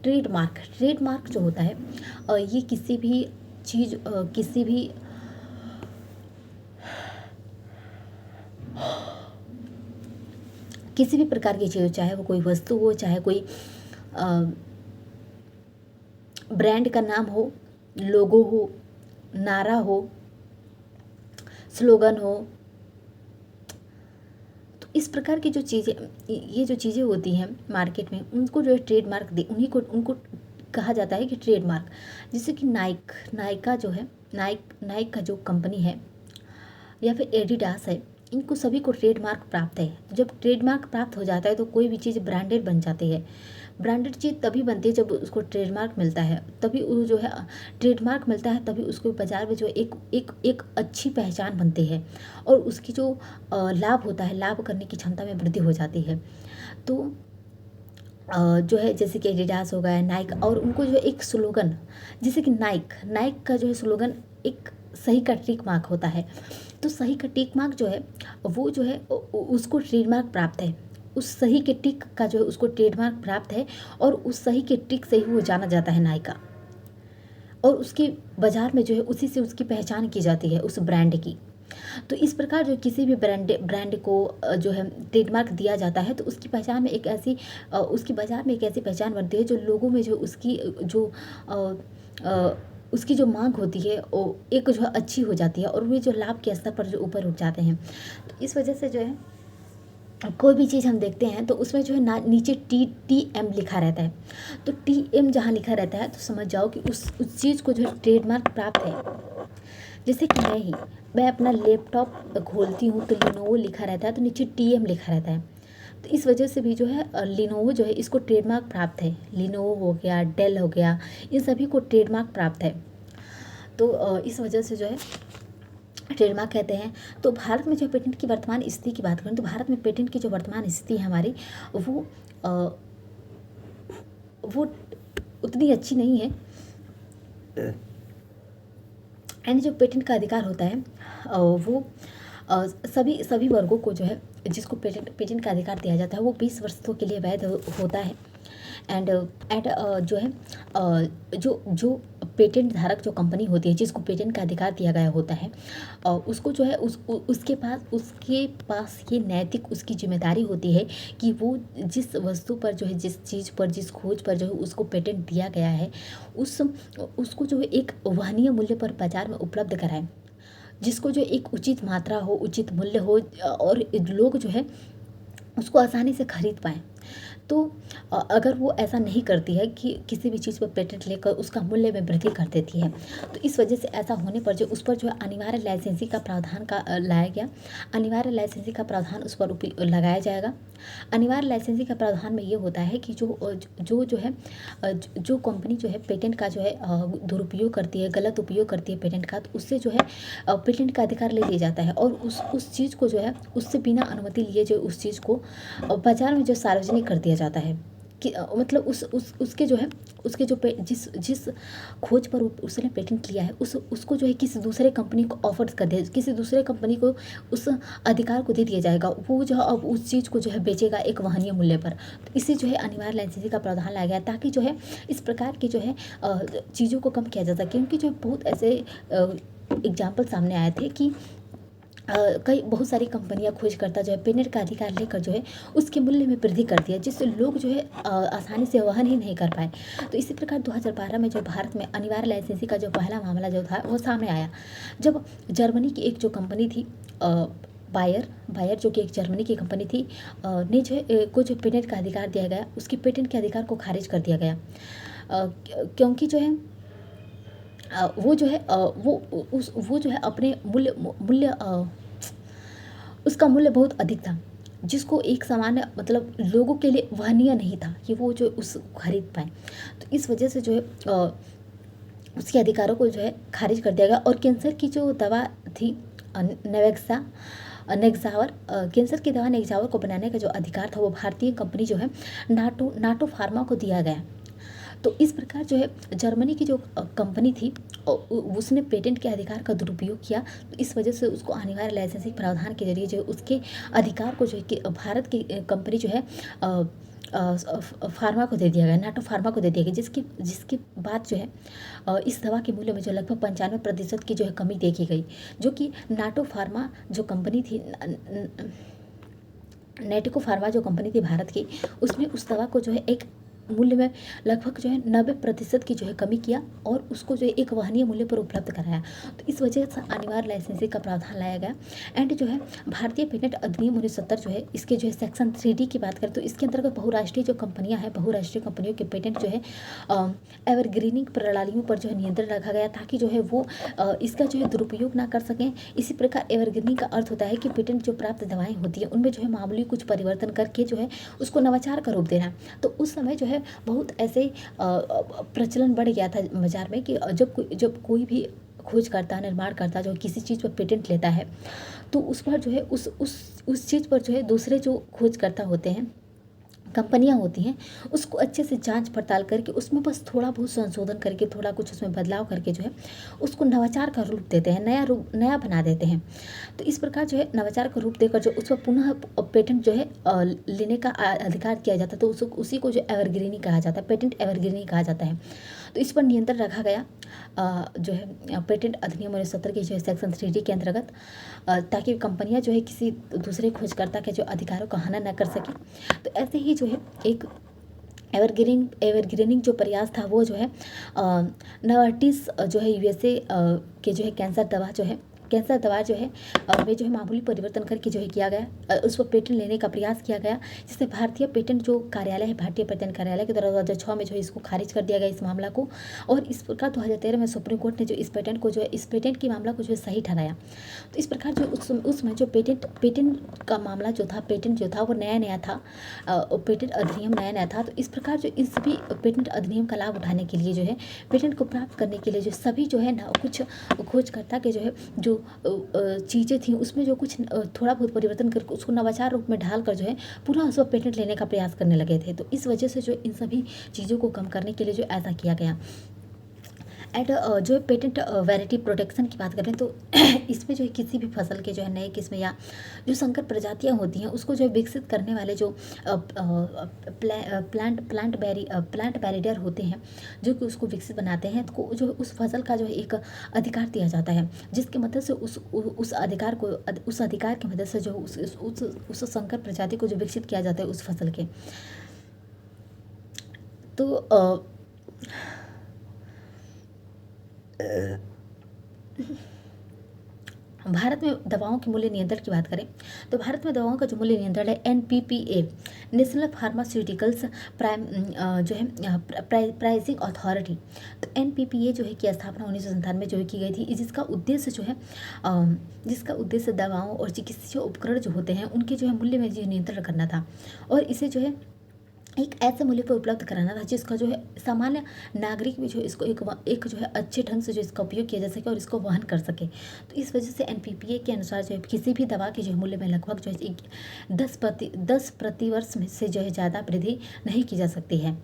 ट्रेडमार्क जो होता है ये किसी भी चीज़ किसी भी प्रकार की चीज़ हो, चाहे वो कोई वस्तु हो, चाहे कोई ब्रांड का नाम हो, लोगो हो, नारा हो, स्लोगन हो, तो इस प्रकार की जो चीज़ें होती हैं मार्केट में, उनको जो है ट्रेडमार्क उनको कहा जाता है कि ट्रेडमार्क। जैसे कि नाइका जो है, नाइक का जो कंपनी है या फिर एडिडास है, इनको सभी को ट्रेडमार्क प्राप्त है। तो जब ट्रेडमार्क प्राप्त हो जाता है तो कोई भी चीज़ ब्रांडेड बन जाती है। ब्रांडेड चीज़ तभी बनती है जब उसको ट्रेडमार्क मिलता है, तभी वो जो है ट्रेडमार्क मिलता है, तभी उसको बाजार में जो एक अच्छी पहचान बनती है, और उसकी जो लाभ होता है, लाभ करने की क्षमता में वृद्धि हो जाती है। तो जो है जैसे कि एडिडास हो गया, नाइक, और उनको जो है एक स्लोगन, जैसे कि नाइक का जो है स्लोगन एक सही का टिक मार्क होता है। तो सही का टिक मार्क जो है वो जो है उसको ट्रेडमार्क प्राप्त है, उस सही के टिक का जो है उसको ट्रेडमार्क प्राप्त है, और उस सही के टिक से ही वो जाना जाता है नाइका, और उसके बाजार में जो है उसी से उसकी पहचान की जाती है उस ब्रांड की। तो इस प्रकार जो किसी भी ब्रांड को जो है ट्रेडमार्क दिया जाता है, तो उसकी पहचान में उसकी बाजार में एक ऐसी पहचान बनती है जो लोगों में जो उसकी जो मांग होती है वो एक जो है अच्छी हो जाती है, और वे जो लाभ के स्तर पर जो ऊपर उठ जाते हैं। तो इस वजह से जो है कोई भी चीज़ हम देखते हैं तो उसमें जो है नीचे TM लिखा रहता है। तो TM जहाँ लिखा रहता है तो समझ जाओ कि उस चीज़ को जो है ट्रेडमार्क प्राप्त है। जैसे कि मैं अपना लैपटॉप खोलती हूँ तो लिनोवो लिखा रहता है, तो नीचे TM लिखा रहता है। तो इस वजह से भी जो है लिनोवो जो है इसको ट्रेडमार्क प्राप्त है। लिनोवो हो गया, डेल हो गया, इन सभी को ट्रेडमार्क प्राप्त है। तो इस वजह से जो है ट्रेडमार्क कहते हैं। तो भारत में जो पेटेंट की वर्तमान स्थिति की बात करें तो भारत में पेटेंट की जो वर्तमान स्थिति है हमारी वो उतनी अच्छी नहीं है। यानी जो पेटेंट का अधिकार होता है वो सभी वर्गों को जो है जिसको पेटेंट का अधिकार दिया जाता है वो 20 वर्षों के लिए वैध होता है। एंड जो है जो पेटेंट धारक जो कंपनी होती है जिसको पेटेंट का अधिकार दिया गया होता है उसको जो है उसके पास ये नैतिक उसकी जिम्मेदारी होती है कि वो जिस वस्तु पर जो है जिस चीज़ पर जिस खोज पर जो है उसको पेटेंट दिया गया है उसको जो है एक वहनीय मूल्य पर बाजार में उपलब्ध कराएं, जिसको जो एक उचित मात्रा हो, उचित मूल्य हो और लोग जो है उसको आसानी से खरीद पाएँ। तो अगर वो ऐसा नहीं करती है कि किसी भी चीज़ पर पेटेंट लेकर उसका मूल्य में वृद्धि कर देती है तो इस वजह से ऐसा होने पर जो उस पर जो है अनिवार्य लाइसेंसिंग का प्रावधान लाया गया। अनिवार्य लाइसेंसिंग का प्रावधान उस पर लगाया जाएगा। अनिवार्य लाइसेंसिंग का प्रावधान में ये होता है कि जो है जो कंपनी जो है पेटेंट का जो है दुरुपयोग करती है, गलत उपयोग करती है पेटेंट का, तो उससे जो है पेटेंट का अधिकार ले लिया जाता है और उस चीज़ को जो है उससे बिना अनुमति लिए जो उस चीज़ को बाजार में जो सार्वजनिक कर दिया जाता है कि मतलब उसके जो है उसके जो जिस खोज पर उसने पेटेंट लिया है उसको जो है किसी दूसरे कंपनी को ऑफर कर दिया, किसी दूसरे कंपनी को उस अधिकार को दे दिया जाएगा। वो जो है अब उस चीज़ को जो है बेचेगा एक वहनीय मूल्य पर। तो इसी जो है अनिवार्य लाइसेंसिंग का प्रावधान लाया गया ताकि जो है इस प्रकार की जो है चीज़ों को कम किया जा सके। क्योंकि जो बहुत ऐसे एग्जाम्पल सामने आए थे कि बहुत सारी कंपनियां खोजकर्ता जो है पेटेंट का अधिकार लेकर जो है उसके मूल्य में वृद्धि कर दिया जिससे लोग जो है आसानी से वहन ही नहीं कर पाए। तो इसी प्रकार 2012 में जो भारत में अनिवार्य लाइसेंसिंग का जो पहला मामला जो था वो सामने आया जब जर्मनी की एक जो कंपनी थी बायर जो कि एक जर्मनी की कंपनी थी ने जो है को जो पेटेंट का अधिकार दिया गया उसके पेटेंट के अधिकार को खारिज कर दिया गया क्योंकि जो है वो जो है वो जो है अपने मूल्य उसका मूल्य बहुत अधिक था जिसको एक सामान्य मतलब लोगों के लिए वहनीय नहीं था कि वो जो उस खरीद पाए। तो इस वजह से जो है उसके अधिकारों को जो है खारिज कर दिया गया। और कैंसर की जो दवा थी नेक्सावर कैंसर की दवा नेक्सावर को बनाने का जो अधिकार था वो भारतीय कंपनी जो है नाटो फार्मा को दिया गया। तो इस प्रकार जो है जर्मनी की जो कंपनी थी उसने पेटेंट के अधिकार का दुरुपयोग किया। तो इस वजह से उसको अनिवार्य लाइसेंसिंग प्रावधान के जरिए जो उसके अधिकार को जो है कि भारत की कंपनी जो है फार्मा को दे दिया गया, नाटो फार्मा को दे दिया गया, जिसके बाद जो है इस दवा के मूल्य में जो लगभग 95% की जो है कमी देखी गई। जो कि नाटो फार्मा जो कंपनी थी नेटिको फार्मा जो कंपनी थी भारत की उसने उस दवा को जो है एक मूल्य में लगभग जो है 90% की जो है कमी किया और उसको जो है एक वहनीय मूल्य पर उपलब्ध कराया। तो इस वजह से अनिवार्य लाइसेंसिंग का प्रावधान लाया गया। एंड जो है भारतीय पेटेंट अधिनियम 1970 जो है इसके जो है सेक्शन 3D की बात करें तो इसके अंतर्गत बहुराष्ट्रीय जो कंपनियां हैं बहुराष्ट्रीय कंपनियों के पेटेंट जो है एवरग्रीनिंग प्रणालियों पर जो है नियंत्रण रखा गया ताकि जो है वो इसका जो है दुरुपयोग ना कर सकें। इसी प्रकार एवरग्रीनिंग का अर्थ होता है कि पेटेंट जो प्राप्त दवाएँ होती हैं उनमें जो है मामूली कुछ परिवर्तन करके जो है उसको नवाचार का रूप देना। तो उस समय जो है बहुत ऐसे प्रचलन बढ़ गया था बाजार में कि जब कोई भी खोजकर्ता निर्माणकर्ता जो किसी चीज़ पर पेटेंट लेता है तो उस पर जो है उस चीज़ पर जो है दूसरे जो खोजकर्ता होते हैं कंपनियां होती हैं उसको अच्छे से जांच पड़ताल करके उसमें बस थोड़ा बहुत संशोधन करके थोड़ा कुछ उसमें बदलाव करके जो है उसको नवाचार का रूप देते हैं, नया बना देते हैं। तो इस प्रकार जो है नवाचार का रूप देकर जो उस पर पुनः पेटेंट जो है लेने का अधिकार किया जाता है। तो उसी को जो एवरग्रीनिंग कहा जाता है, पेटेंट एवरग्रीनिंग कहा जाता है। तो इस पर नियंत्रण रखा गया जो है पेटेंट अधिनियम 1970 के जो है सेक्शन 3D के अंतर्गत ताकि कंपनियां जो है किसी दूसरे खोजकर्ता के जो अधिकारों का हनन न कर सके। तो ऐसे ही जो है एक एवरग्रीनिंग जो प्रयास था वो जो है नोवार्टिस जो है USA के जो है कैंसर दवा जो है कैंसर दवा जो है में जो है मामूली परिवर्तन करके जो है किया गया, उस पर पेटेंट लेने का प्रयास किया गया, जिससे भारतीय पेटेंट जो कार्यालय है, भारतीय पेटेंट कार्यालय के द्वारा 2006 में जो है इसको खारिज कर दिया गया इस मामला को। और इस प्रकार 2013 में सुप्रीम कोर्ट ने जो इस पेटेंट की मामला को जो है सही ठहराया। तो इस प्रकार जो उसमें जो पेटेंट का मामला जो था, पेटेंट जो था वो नया था, पेटेंट अधिनियम नया था। तो इस प्रकार जो इस भी पेटेंट अधिनियम का लाभ उठाने के लिए जो है, पेटेंट को प्राप्त करने के लिए जो सभी जो है ना, कुछ खोजकर्ता के जो है जो चीज़ें थी उसमें जो कुछ थोड़ा बहुत परिवर्तन करके उसको नवाचार रूप में ढाल कर जो है पूरा उस पर पेटेंट लेने का प्रयास करने लगे थे। तो इस वजह से जो इन सभी चीज़ों को कम करने के लिए जो ऐसा किया गया। एंड जो पेटेंट वैरायटी प्रोटेक्शन की बात करें तो इसमें जो है किसी भी फसल के जो है नए किस्म या जो संकर प्रजातियां होती हैं उसको जो है विकसित करने वाले जो प्लांट बैरियर होते हैं जो कि उसको विकसित बनाते हैं, तो जो उस फसल का जो है एक अधिकार दिया जाता है, जिसकी मदद से उस अधिकार की मदद से जो उस संकर प्रजाति को जो विकसित किया जाता है उस फसल के। तो भारत में दवाओं के मूल्य नियंत्रण की बात करें तो भारत में दवाओं का जो मूल्य नियंत्रण है NPPA, नेशनल फार्मास्यूटिकल्स जो है प्राइसिंग अथॉरिटी। तो NPPA जो है की स्थापना 1997 में जो है की गई थी, जिसका उद्देश्य जो है दवाओं और चिकित्सीय उपकरण जो होते हैं उनके जो है मूल्य में जो नियंत्रण करना था, और इसे जो है एक ऐसे मूल्य पर उपलब्ध कराना था जिसका जो है सामान्य नागरिक भी जो इसको एक जो है अच्छे ढंग से जो इसका उपयोग किया जा सके और इसको वहन कर सके। तो इस वजह से NPPA के अनुसार जो है किसी भी दवा के जो है मूल्य में लगभग जो है 10 वर्ष में से जो है ज़्यादा वृद्धि नहीं की जा सकती है,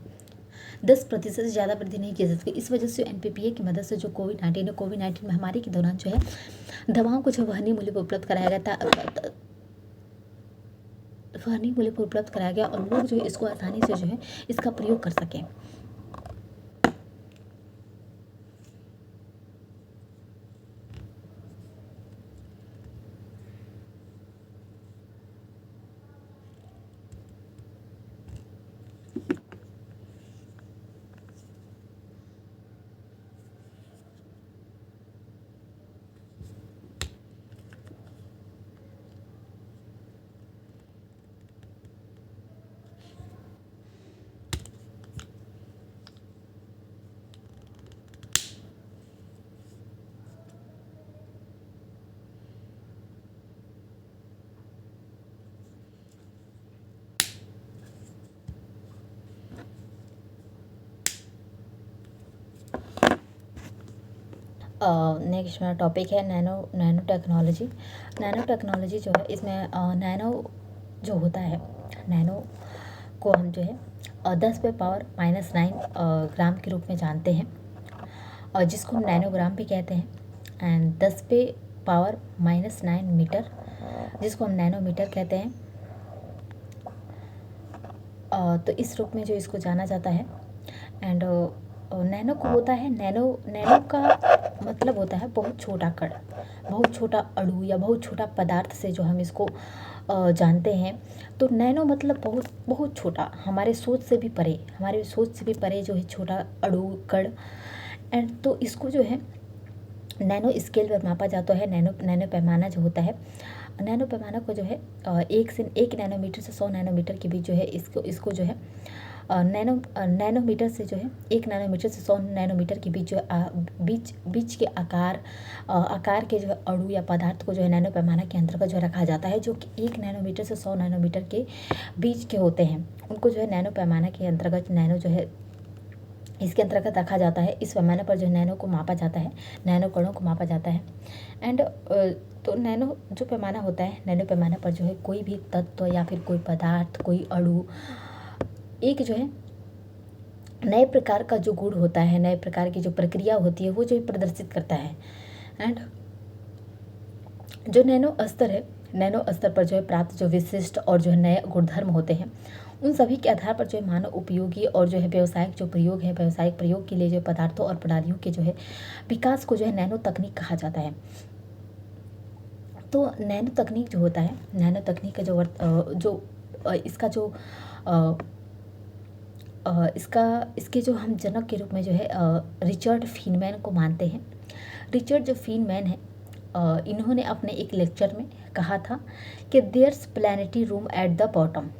10% से ज़्यादा वृद्धि नहीं की जा सकती। इस वजह से NPPA की मदद से जो कोविड-19 महामारी के दौरान जो है दवाओं को जो वहनीय मूल्य पर उपलब्ध कराया गया था, वहनीय मूल्य पर उपलब्ध कराया गया और लोग जो है इसको आसानी से जो है इसका प्रयोग कर सकें। नेक्स्ट मेरा टॉपिक है नैनो टेक्नोलॉजी जो है इसमें नैनो जो होता है, नैनो को हम जो है 10⁻⁻⁹ ग्राम के रूप में जानते हैं, और जिसको हम नैनोग्राम भी कहते हैं, एंड 10⁻⁹ मीटर जिसको हम नैनोमीटर कहते हैं। तो इस रूप में जो इसको जाना जाता है। एंड नैनो को होता है, नैनो का मतलब होता है बहुत छोटा कण, बहुत छोटा अणु या बहुत छोटा पदार्थ से जो हम इसको जानते हैं। तो नैनो मतलब बहुत छोटा, हमारे सोच से भी परे जो है छोटा अणु कण। एंड तो इसको जो है नैनो स्केल पर मापा जाता है। नैनो पैमाना जो होता है, नैनो पैमाना को जो है 1 नैनोमीटर से 100 नैनोमीटर के बीच जो है इसको जो है नैनोमीटर से जो है 1 नैनोमीटर से 100 नैनोमीटर के बीच जो बीच के आकार के जो है अणु या पदार्थ को जो है नैनो पैमाना के अंतर्गत जो रखा जाता है, जो कि 1 नैनोमीटर से 100 नैनोमीटर के बीच के होते हैं, उनको जो है नैनो पैमाना के अंतर्गत नैनो जो है इसके अंतर्गत रखा जाता है। इस पैमाने पर जो नैनो को मापा जाता है, नैनो कणों को मापा जाता है। एंड तो नैनो जो पैमाना होता है, नैनो पैमाने पर जो है कोई भी तत्व या फिर कोई पदार्थ, कोई अणु एक जो है नए प्रकार का जो गुण होता है, नए प्रकार की जो प्रक्रिया होती है वो जो प्रदर्शित करता है। एंड जो नैनो स्तर है, नैनो स्तर पर जो है प्राप्त जो विशिष्ट और जो है नए गुणधर्म होते हैं, उन सभी के आधार पर जो है मानव उपयोगी और जो है व्यावसायिक जो प्रयोग है, व्यावसायिक प्रयोग के लिए जो पदार्थों और प्रणालियों के जो है विकास को जो है नैनो तकनीक कहा जाता है। तो नैनो तकनीक जो होता है, नैनो तकनीक का इसके जो हम जनक के रूप में जो है रिचर्ड फीनमैन को मानते हैं। रिचर्ड जो फीनमैन है इन्होंने अपने एक लेक्चर में कहा था कि there's planetary room at the bottom.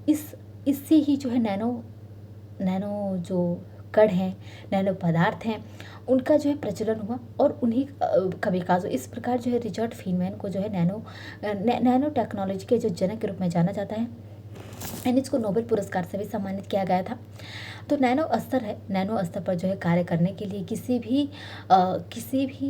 इससे ही जो है नैनो जो कण हैं, नैनो पदार्थ हैं, उनका जो है प्रचलन हुआ और उन्हीं का विकास। इस प्रकार जो है रिचर्ड फीनमैन को जो है नैनो टेक्नोलॉजी के जो जनक के रूप में जाना जाता है एंड इसको नोबेल पुरस्कार से भी सम्मानित किया गया था। तो नैनो स्तर है, नैनो स्तर पर जो है कार्य करने के लिए किसी भी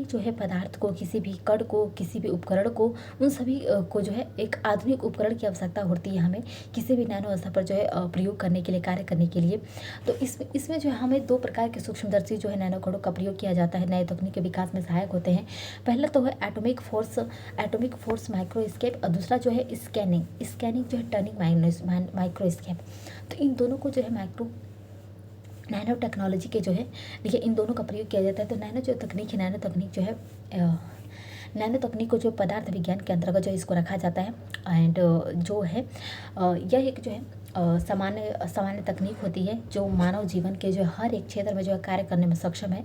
जो है पदार्थ को, किसी भी कण को, किसी भी उपकरण को, उन सभी को जो है एक आधुनिक उपकरण की आवश्यकता होती है हमें किसी भी नैनो स्तर पर जो है प्रयोग करने के लिए, कार्य करने के लिए। तो इसमें जो है हमें 2 प्रकार के सूक्ष्मदर्शी जो है नैनो कणों का प्रयोग किया जाता है, नए तकनीक के विकास में सहायक होते हैं। पहला तो है एटॉमिक फोर्स माइक्रोस्कोप और दूसरा जो है स्कैनिंग जो है टर्निंग माइक्रोस्कोप। तो इन दोनों को जो है नैनो टेक्नोलॉजी के जो है देखिए इन दोनों का प्रयोग किया जाता है। तो नैनो तकनीक को जो पदार्थ विज्ञान के अंतर्गत जो इसको रखा जाता है एंड जो है यह एक जो है सामान्य तकनीक होती है जो मानव जीवन के जो हर एक क्षेत्र में जो है कार्य करने में सक्षम है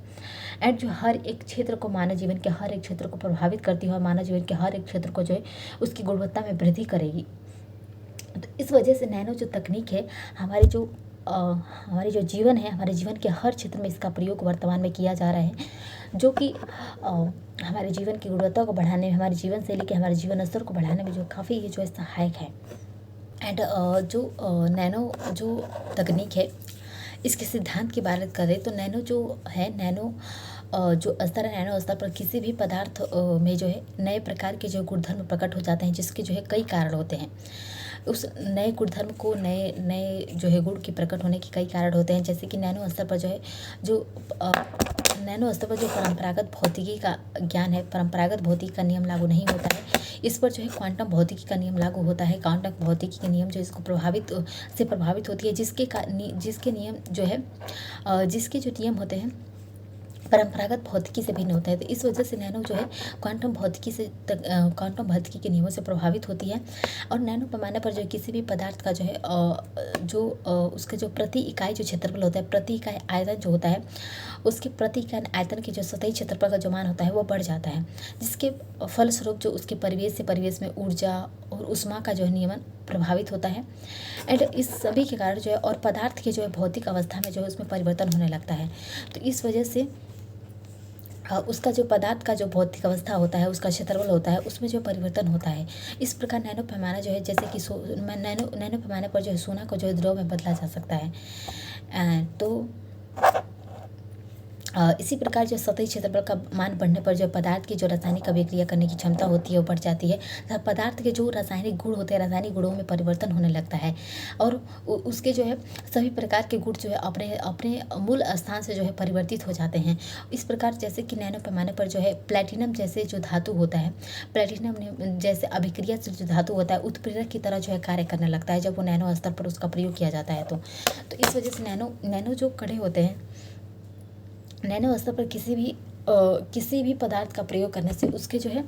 एंड जो हर एक क्षेत्र को, मानव जीवन के हर एक क्षेत्र को प्रभावित करती है और मानव जीवन के हर एक क्षेत्र को जो है उसकी गुणवत्ता में वृद्धि करेगी। तो इस वजह से नैनो जो तकनीक है हमारी जो जीवन है, हमारे जीवन के हर क्षेत्र में इसका प्रयोग वर्तमान में किया जा रहा है, जो कि हमारे जीवन की गुणवत्ता को बढ़ाने में, हमारे जीवन शैली के, हमारे जीवन स्तर को बढ़ाने में जो काफ़ी जो है सहायक है। एंड जो नैनो जो तकनीक है इसके सिद्धांत की बात करें तो नैनो जो स्तर है, नैनो स्तर पर किसी भी पदार्थ में जो है नए प्रकार के जो गुणधर्म प्रकट हो जाते हैं, जिसके जो है कई कारण होते हैं। उस नए गुणधर्म को, नए जो है गुण के प्रकट होने के कई कारण होते हैं। जैसे कि नैनो स्तर पर जो परंपरागत भौतिकी का ज्ञान है, परंपरागत भौतिकी का नियम लागू नहीं होता है, इस पर जो है क्वांटम भौतिकी का नियम लागू होता है। क्वांटम भौतिकी के नियम जो इसको प्रभावित होती है, जिसके जो नियम होते हैं परंपरागत भौतिकी से भिन्न होता है। तो इस वजह से नैनो जो है क्वांटम भौतिकी के नियमों से प्रभावित होती है और नैनो पैमाने पर जो किसी भी पदार्थ का जो है उसके जो प्रति इकाई जो क्षेत्रफल होता है, प्रति इकाई आयतन जो होता है, उसके प्रति इकाई आयतन के जो सतही क्षेत्रफल का जो मान होता है वो बढ़ जाता है, जिसके फलस्वरूप जो उसके परिवेश में ऊर्जा और ऊष्मा का जो है नियमन प्रभावित होता है एंड इस सभी के कारण जो है और पदार्थ की जो है भौतिक अवस्था में जो है उसमें परिवर्तन होने लगता है। तो इस वजह से उसका जो पदार्थ का जो भौतिक अवस्था होता है, उसका क्षेत्रफल होता है, उसमें जो परिवर्तन होता है। इस प्रकार नैनो पैमाना जो है, जैसे कि नैनो पैमाने पर जो है सोना को जो है द्रव में बदला जा सकता है। तो इसी प्रकार जो सतही क्षेत्रफल का मान बढ़ने पर जो पदार्थ की जो रासायनिक अभिक्रिया करने की क्षमता होती है वो बढ़ जाती है तथा पदार्थ के जो रासायनिक गुण होते हैं, रासायनिक गुणों में परिवर्तन होने लगता है और उसके जो है सभी प्रकार के गुण जो है अपने मूल स्थान से जो है परिवर्तित हो जाते हैं। इस प्रकार जैसे कि नैनो पैमाने पर जो है प्लैटिनम जैसे जो धातु होता है, प्लैटिनम जैसे अभिक्रियाशील जो धातु होता है उत्प्रेरक की तरह जो है कार्य करने लगता है जब वो नैनो स्तर पर उसका प्रयोग किया जाता है। तो इस वजह से नैनो जो कण होते हैं, नैनो स्तर पर किसी भी पदार्थ का प्रयोग करने से उसके जो है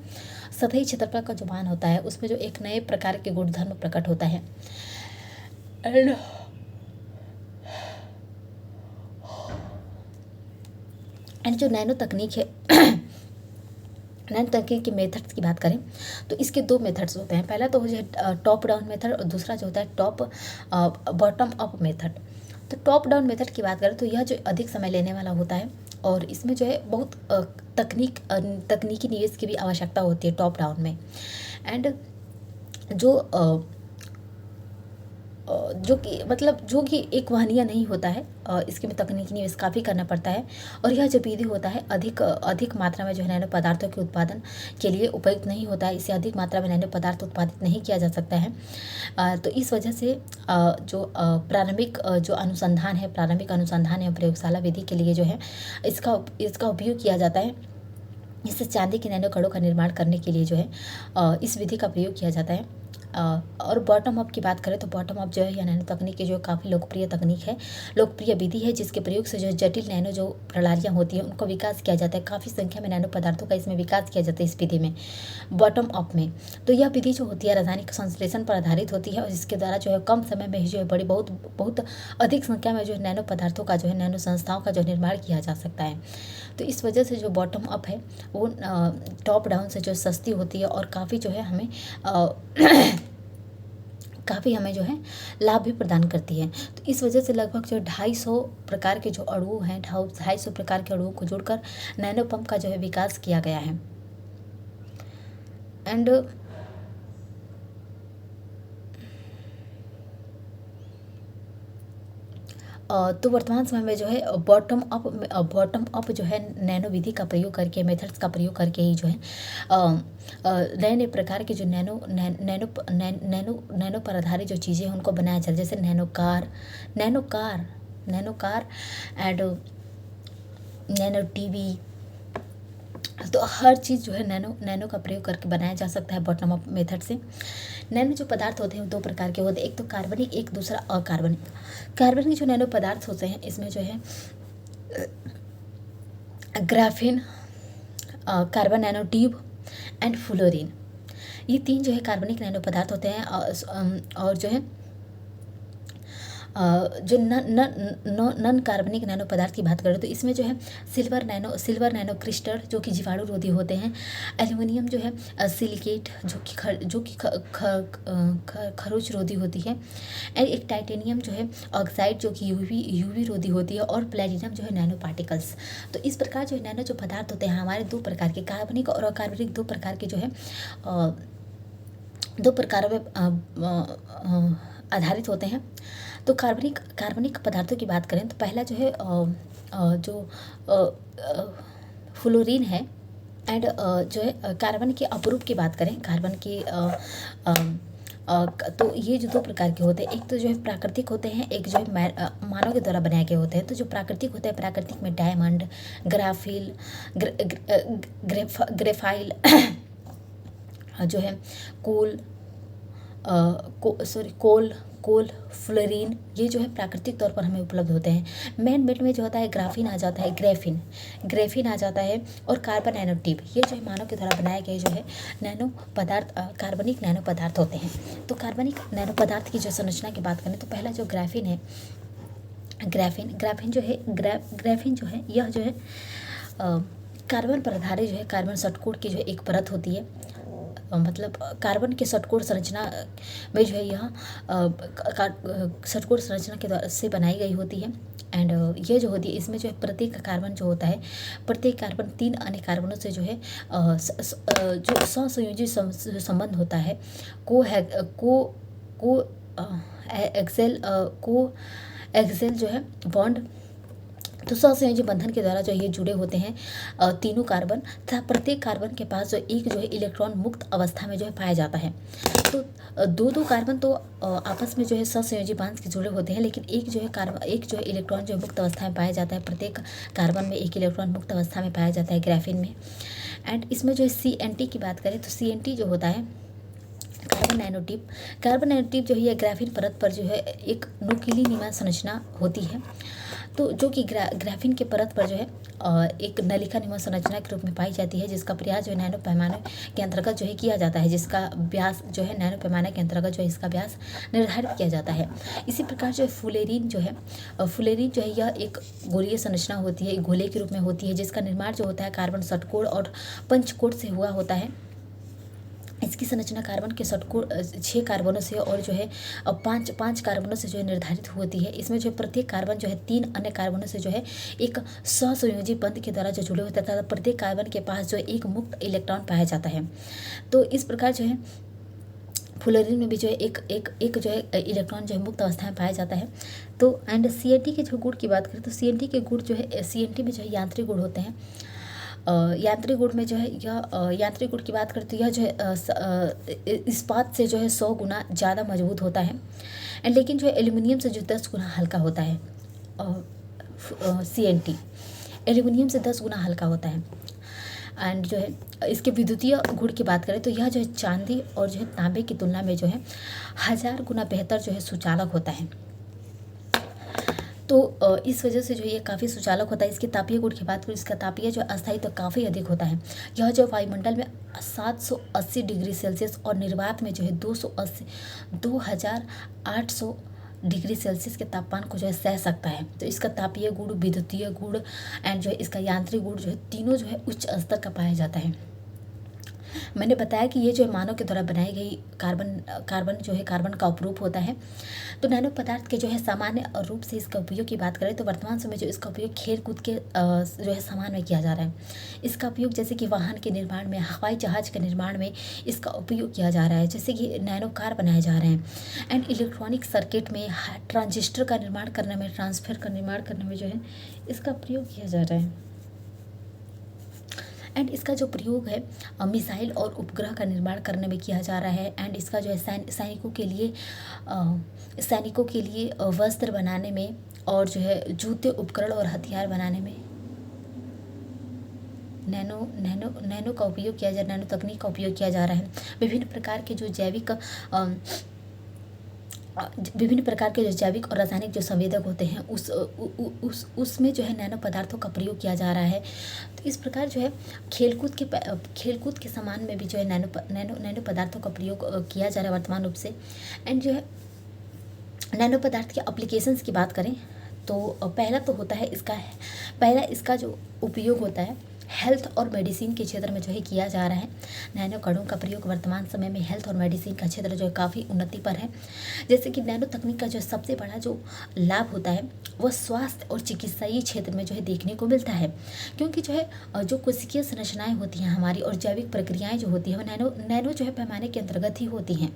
सतही क्षेत्रफल का जो मान होता है उसमें जो एक नए प्रकार के गुणधर्म प्रकट होता है। एंड जो नैनो तकनीक है नैनो तकनीक के मेथड्स की बात करें तो इसके 2 मेथड्स होते हैं। पहला तो है टॉप डाउन मेथड और दूसरा जो होता है बॉटम अप मेथड। तो टॉप डाउन मेथड की बात करें तो यह जो अधिक समय लेने वाला होता है और इसमें जो है बहुत तकनीकी निवेश की भी आवश्यकता होती है टॉप डाउन में एंड जो कि एक वहनीय नहीं होता है, इसके में तकनीकी निवेश काफ़ी करना पड़ता है और यह जो विधि होता है अधिक मात्रा में जो है नैनो पदार्थों के उत्पादन के लिए उपयुक्त नहीं होता है। इसे अधिक मात्रा में नैनो पदार्थ उत्पादित नहीं किया जा सकता है। तो इस वजह से जो प्रारंभिक अनुसंधान है प्रयोगशाला विधि के लिए जो है इसका उपयोग किया जाता है। इससे चांदी के नैनो कणों का निर्माण करने के लिए जो है इस विधि का प्रयोग किया जाता है। और बॉटम अप की बात करें तो बॉटम अप जो है या नैनो तकनीक की जो काफ़ी लोकप्रिय विधि है जिसके प्रयोग से जो जटिल नैनो जो प्रणालियाँ होती हैं उनको विकास किया जाता है। काफ़ी संख्या में नैनो पदार्थों का इसमें विकास किया जाता है इस विधि में, बॉटम अप में। तो यह विधि जो होती है रासायनिक संश्लेषण पर आधारित होती है और इसके द्वारा जो है कम समय में ही जो है बहुत अधिक संख्या में जो है नैनो पदार्थों का जो है नैनो संस्थाओं का जो निर्माण किया जा सकता है। तो इस वजह से जो बॉटम अप है वो टॉप डाउन से जो सस्ती होती है और काफ़ी जो है हमें काफ़ी हमें जो है लाभ भी प्रदान करती है। तो इस वजह से लगभग जो 250 प्रकार के जो अणु हैं, 250 प्रकार के अणुओं को जोड़कर नैनो पंप का जो है विकास किया गया है। एंड तो वर्तमान समय में जो है बॉटम अप जो है नैनो विधि का प्रयोग करके, मेथड्स का प्रयोग करके ही जो है नए नए प्रकार के जो नैनो पर आधारित जो चीज़ें हैं उनको बनाया जाए, जैसे nano car and nano TV. तो हर चीज़ जो है नैनो का प्रयोग करके बनाया जा सकता है बॉटम अप मेथड से। नैनो जो पदार्थ होते हैं वो 2 प्रकार के होते हैं, एक तो कार्बनिक, एक दूसरा अकार्बनिक। कार्बनिक जो नैनो पदार्थ होते हैं इसमें जो है graphene, carbon nano tube and fluorine, ये 3 जो है कार्बनिक नैनो पदार्थ होते हैं। और जो है जो नॉन कार्बनिक नैनो पदार्थ की बात करें तो इसमें जो है सिल्वर नैनो क्रिस्टल जो कि जीवाणु रोधी होते हैं, एल्युमिनियम जो है सिलिकेट जो कि खरोच रोधी होती है, एंड एक टाइटेनियम जो है ऑक्साइड जो कि यूवी रोधी होती है, और प्लेटिनम जो है नैनो पार्टिकल्स। तो इस प्रकार जो नैनो जो पदार्थ होते हैं हमारे 2 प्रकार के, कार्बनिक और अकार्बनिक 2 प्रकार के जो है 2 प्रकारों में आधारित होते हैं। तो कार्बनिक पदार्थों की बात करें तो पहला जो है फ्लोरीन है, एंड जो है कार्बन के अपरूप की बात करें, कार्बन की तो ये जो 2 प्रकार के होते हैं, एक तो जो है प्राकृतिक होते हैं, एक जो है मानव के द्वारा बनाए गए होते हैं। तो जो प्राकृतिक होते हैं, प्राकृतिक में डायमंड, ग्राफील, ग्रेफाइल जो है कोल, फ्लोरीन, ये जो है प्राकृतिक तौर पर हमें उपलब्ध होते हैं। मैन मेड में जो होता है ग्राफीन आ जाता है, ग्रेफीन आ जाता है, और कार्बन नैनो ट्यूब, ये जो है मानव के द्वारा बनाए गए जो है नैनो पदार्थ, कार्बनिक नैनो पदार्थ होते हैं। तो कार्बनिक नैनो पदार्थ की जो संरचना की बात करें तो पहला जो ग्राफीन है, ग्राफीन जो है यह जो है कार्बन पर आधारित जो है कार्बन षटकोण की जो एक परत होती है, मतलब कार्बन के षटकोण संरचना में जो है यह षटकोण संरचना के द्वारा से बनाई गई होती है। एंड ये जो होती है इसमें जो है प्रत्येक कार्बन जो होता है, प्रत्येक कार्बन 3 अन्य कार्बनों से जो है जो सहसंयोजी संबंध होता है, एक्सेल जो है बॉन्ड, तो सहसंयोजी बंधन के द्वारा जो ये जुड़े होते हैं तीनों कार्बन, तथा प्रत्येक कार्बन के पास जो एक जो है इलेक्ट्रॉन मुक्त अवस्था में जो है पाया जाता है। तो दो कार्बन तो आपस में जो है सहसंयोजी बांध के जुड़े होते हैं, लेकिन एक जो है इलेक्ट्रॉन जो है मुक्त अवस्था में पाया जाता है, प्रत्येक कार्बन में एक इलेक्ट्रॉन मुक्त अवस्था में पाया जाता है ग्राफीन में। एंड इसमें जो है CNT की बात करें तो CNT जो होता है कार्बन नैनो ट्यूब जो है यह ग्राफीन परत पर जो है एक नुकीली नीमा संरचना होती है, तो जो कि ग्राफीन के परत पर जो है एक नलिका नीमा संरचना के रूप में पाई जाती है, जिसका प्रयास जो है नैनो पैमाने के अंतर्गत जो है किया जाता है, जिसका व्यास जो है नैनो पैमाने के अंतर्गत जो है इसका व्यास निर्धारित किया जाता है। इसी प्रकार जो है फ्लोरीन जो है यह एक गोलीय संरचना होती है, एक गोले के रूप में होती है, जिसका निर्माण जो होता है कार्बन षटकोण और पंचकोण से हुआ होता है। इसकी संरचना कार्बन के षटकोण 6 कार्बनों से और जो है 5 कार्बनों से जो है निर्धारित होती है। इसमें जो प्रत्येक कार्बन जो है 3 अन्य कार्बनों से जो है एक सहसंयोजी बंध के द्वारा जो जुड़े होते हैं, प्रत्येक कार्बन के पास जो है एक मुक्त इलेक्ट्रॉन पाया जाता है। तो इस प्रकार जो है फ्लोरीन में भी जो है एक जो है इलेक्ट्रॉन जो है मुक्त अवस्था में पाया जाता है। तो एंड CNT के जो गुण की बात करें तो CNT के गुण जो है CNT में जो है यांत्रिक गुण होते हैं। यांत्रिक गुण में जो है यह यांत्रिक गुण की बात करें तो यह जो है इस्पात से जो है 100 गुना ज़्यादा मजबूत होता है, एंड लेकिन जो है एल्युमिनियम से जो 10 गुना हल्का होता है। CNT एल्युमिनियम से 10 गुना हल्का होता है। एंड जो है इसके विद्युतीय गुण की बात करें तो यह जो है चांदी और जो है तांबे की तुलना में जो है 1000 गुना बेहतर जो है सुचालक होता है। तो इस वजह से जो ये काफ़ी सुचालक होता है। इसके तापीय गुण की बात करें, इसका तापीय जो अस्थायित्व तो काफ़ी अधिक होता है। यह जो वायुमंडल में 780 डिग्री सेल्सियस और निर्वात में जो है 2800 डिग्री सेल्सियस के तापमान को जो है सह सकता है। तो इसका तापीय गुण, विद्युतीय गुण एंड जो है इसका यांत्रिक गुण जो है तीनों जो है उच्च स्तर का पाया जाता है। मैंने बताया कि ये जो है मानव के द्वारा बनाई गई कार्बन का उपरूप होता है। तो नैनो पदार्थ के जो है सामान्य रूप से इसका उपयोग की बात करें तो वर्तमान समय जो इसका उपयोग खेल कूद के जो है सामान में किया जा रहा है। इसका उपयोग जैसे कि वाहन के निर्माण में, हवाई जहाज के निर्माण में इसका उपयोग किया जा रहा है, जैसे कि नैनो कार बनाए जा रहे हैं एंड इलेक्ट्रॉनिक सर्किट में, ट्रांजिस्टर का निर्माण करने में, ट्रांसफर का निर्माण करने में जो है इसका प्रयोग किया जा रहा है। एंड इसका जो प्रयोग है मिसाइल और उपग्रह का निर्माण करने में किया जा रहा है एंड इसका जो है सैनिकों के लिए वस्त्र बनाने में और जो है जूते, उपकरण और हथियार बनाने में नैनो का उपयोग किया जा रहा है, नैनो तकनीक का उपयोग किया जा रहा है। विभिन्न प्रकार के जो जैविक और रासायनिक जो संवेदक होते हैं उसमें जो है नैनो पदार्थों का प्रयोग किया जा रहा है। तो इस प्रकार जो है खेलकूद के सामान में भी जो है नैनो पदार्थों का प्रयोग किया जा रहा है वर्तमान रूप से। एंड जो है नैनो पदार्थ के एप्लीकेशंस की बात करें तो पहला इसका जो उपयोग होता है हेल्थ और मेडिसिन के क्षेत्र में जो है किया जा रहा है। नैनो कणों का प्रयोग वर्तमान समय में हेल्थ और मेडिसिन का क्षेत्र जो है काफ़ी उन्नति पर है। जैसे कि नैनो तकनीक का जो सबसे बड़ा जो लाभ होता है वह स्वास्थ्य और चिकित्साई क्षेत्र में जो है देखने को मिलता है, क्योंकि जो है जो कोशिकीय संरचनाएं होती हैं हमारी और जैविक प्रक्रियाएं जो होती हैं वो नैनो जो है पैमाने के अंतर्गत ही होती हैं,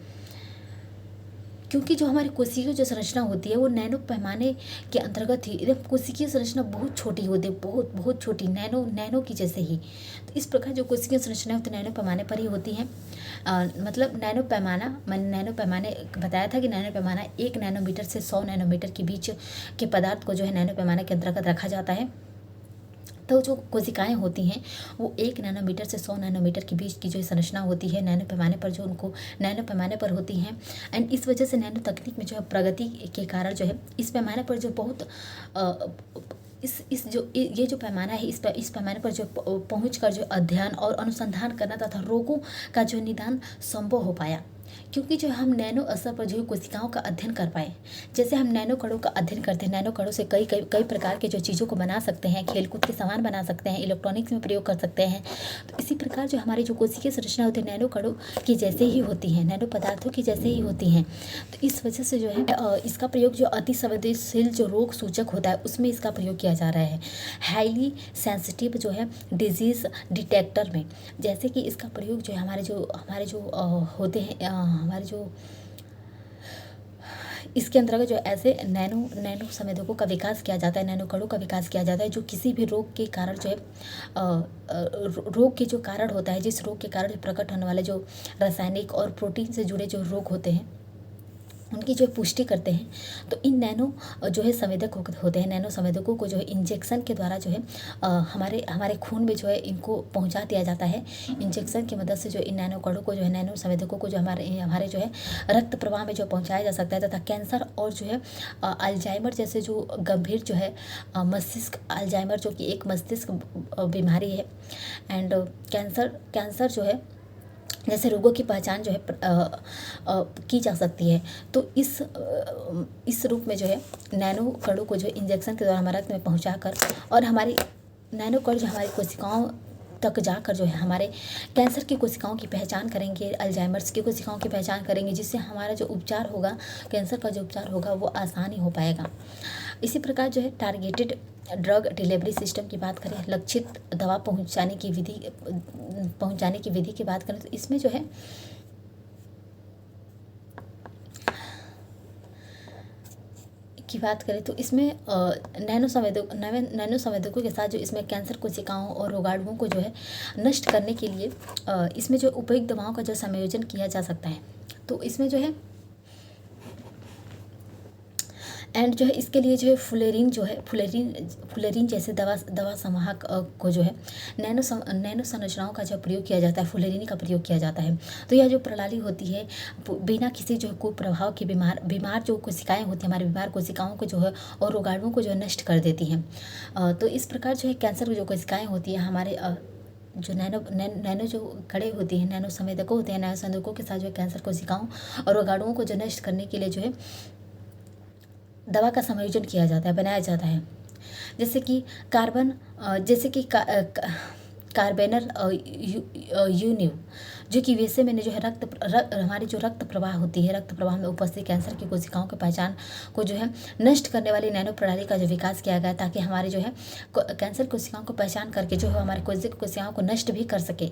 क्योंकि जो हमारी कोशिकीय जो संरचना होती है वो नैनो पैमाने के अंतर्गत ही, एकदम कोशिकीय संरचना बहुत छोटी होती है, बहुत छोटी, नैनो की जैसे ही। तो इस प्रकार जो कोशिकीय संरचना होती है नैनो पैमाने पर ही होती हैं। मतलब मैंने नैनो पैमाने बताया था कि नैनो पैमाना 1 नैनोमीटर से 100 नैनोमीटर के बीच के पदार्थ को जो है नैनो पैमाने के अंतर्गत रखा जाता है। तो जो कोशिकाएं होती हैं वो 1 नैनोमीटर से 100 नैनोमीटर के बीच की जो संरचना होती है नैनो पैमाने पर होती हैं। एंड इस वजह से नैनो तकनीक में जो है प्रगति के कारण जो है इस पैमाने पर जो बहुत ये जो पैमाना है इस पैमाने पर जो पहुँच कर जो अध्ययन और अनुसंधान करना तथा रोगों का जो निदान संभव हो पाया, क्योंकि जो हम नैनो स्तर पर जो कोशिकाओं का अध्ययन कर पाए। जैसे हम नैनो कणों का अध्ययन करते हैं, नैनो कणों से कई प्रकार के जो चीज़ों को बना सकते हैं, खेलकूद के सामान बना सकते हैं, इलेक्ट्रॉनिक्स में प्रयोग कर सकते हैं। तो इसी प्रकार जो हमारी जो कोशिकीय संरचना होती है नैनो कणों की जैसे ही होती हैं, नैनो पदार्थों की जैसे ही होती हैं। तो इस वजह से जो है इसका प्रयोग जो अति संवेदनशील जो रोग सूचक होता है उसमें इसका प्रयोग किया जा रहा है। हाईली सेंसिटिव जो है डिजीज़ डिटेक्टर में, जैसे कि इसका प्रयोग जो है हमारे जो होते हैं हमारे जो इसके अंतर्गत जो ऐसे नैनो संवेदकों का विकास किया जाता है, नैनो कणों का विकास किया जाता है जो किसी भी रोग के कारण जो है रोग के जो कारण होता है, जिस रोग के कारण प्रकट होने वाले जो रासायनिक और प्रोटीन से जुड़े जो रोग होते हैं उनकी जो पुष्टि करते हैं। तो इन नैनो जो है संवेदक होते हैं, नैनो संवेदकों को जो है इंजेक्शन के द्वारा जो है हमारे खून में जो है इनको पहुंचा दिया जाता है। इंजेक्शन की मदद से जो इन नैनो कणों को जो है नैनो संवेदकों को जो हमारे जो है रक्त प्रवाह में जो पहुंचाया जा सकता है तथा कैंसर और जो है अल्जाइमर जैसे जो गंभीर जो है मस्तिष्क अल्जाइमर जो कि एक मस्तिष्क बीमारी है एंड कैंसर जो है जैसे रोगों की पहचान जो है की जा सकती है। तो इस रूप में जो है नैनो कणों को जो इंजेक्शन के द्वारा हमारे रक्त में पहुंचाकर और हमारी नैनो कण जो हमारी कोशिकाओं तक जाकर जो है हमारे कैंसर की कोशिकाओं की पहचान करेंगे, अल्जाइमर्स की कोशिकाओं की पहचान करेंगे, जिससे हमारा जो उपचार होगा, कैंसर का जो उपचार होगा वो आसानी हो पाएगा। इसी प्रकार जो है टारगेटेड ड्रग डिलीवरी सिस्टम की बात करें, लक्षित दवा पहुंचाने की विधि की बात करें तो इसमें जो है तो इसमें नैनो संवेदकों के साथ जो इसमें कैंसर कोशिकाओं और रोगाणुओं को जो है नष्ट करने के लिए इसमें जो उपयुक्त दवाओं का जो संयोजन किया जा सकता है। तो इसमें जो है एंड जो है इसके लिए जो है फुलेरिन जैसे दवा संवाहक को जो है नैनो संरचनाओं का जो प्रयोग किया जाता है, फुलेरिन का प्रयोग किया जाता है। तो यह जो प्रणाली होती है बिना किसी जो कुप्रभाव के बीमार जो कोशिकाएं होती हैं, हमारी बीमार कोशिकाओं को जो है और रोगाणुओं को जो है नष्ट कर देती हैं। तो इस प्रकार जो है कैंसर की जो कोशिकाएँ होती हैं हमारे जो नैनो जो कड़े होती हैं, नैनो संवेदकों होते हैं, नैनो संवेदकों के साथ जो कैंसर कोशिकाओं और रोगाणुओं को जो नष्ट करने के लिए जो है दवा का समायोजन किया जाता है, बनाया जाता है। जैसे कि जैसे कि कार्बेनर यूनिव, जो कि वैसे मैंने जो है हमारी जो रक्त प्रवाह होती है, रक्त प्रवाह में उपस्थित कैंसर की कोशिकाओं की पहचान को जो है नष्ट करने वाली नैनो प्रणाली का जो विकास किया गया, ताकि हमारे जो है कैंसर कोशिकाओं को पहचान करके जो है हमारे कोशिकाओं को नष्ट भी कर सके।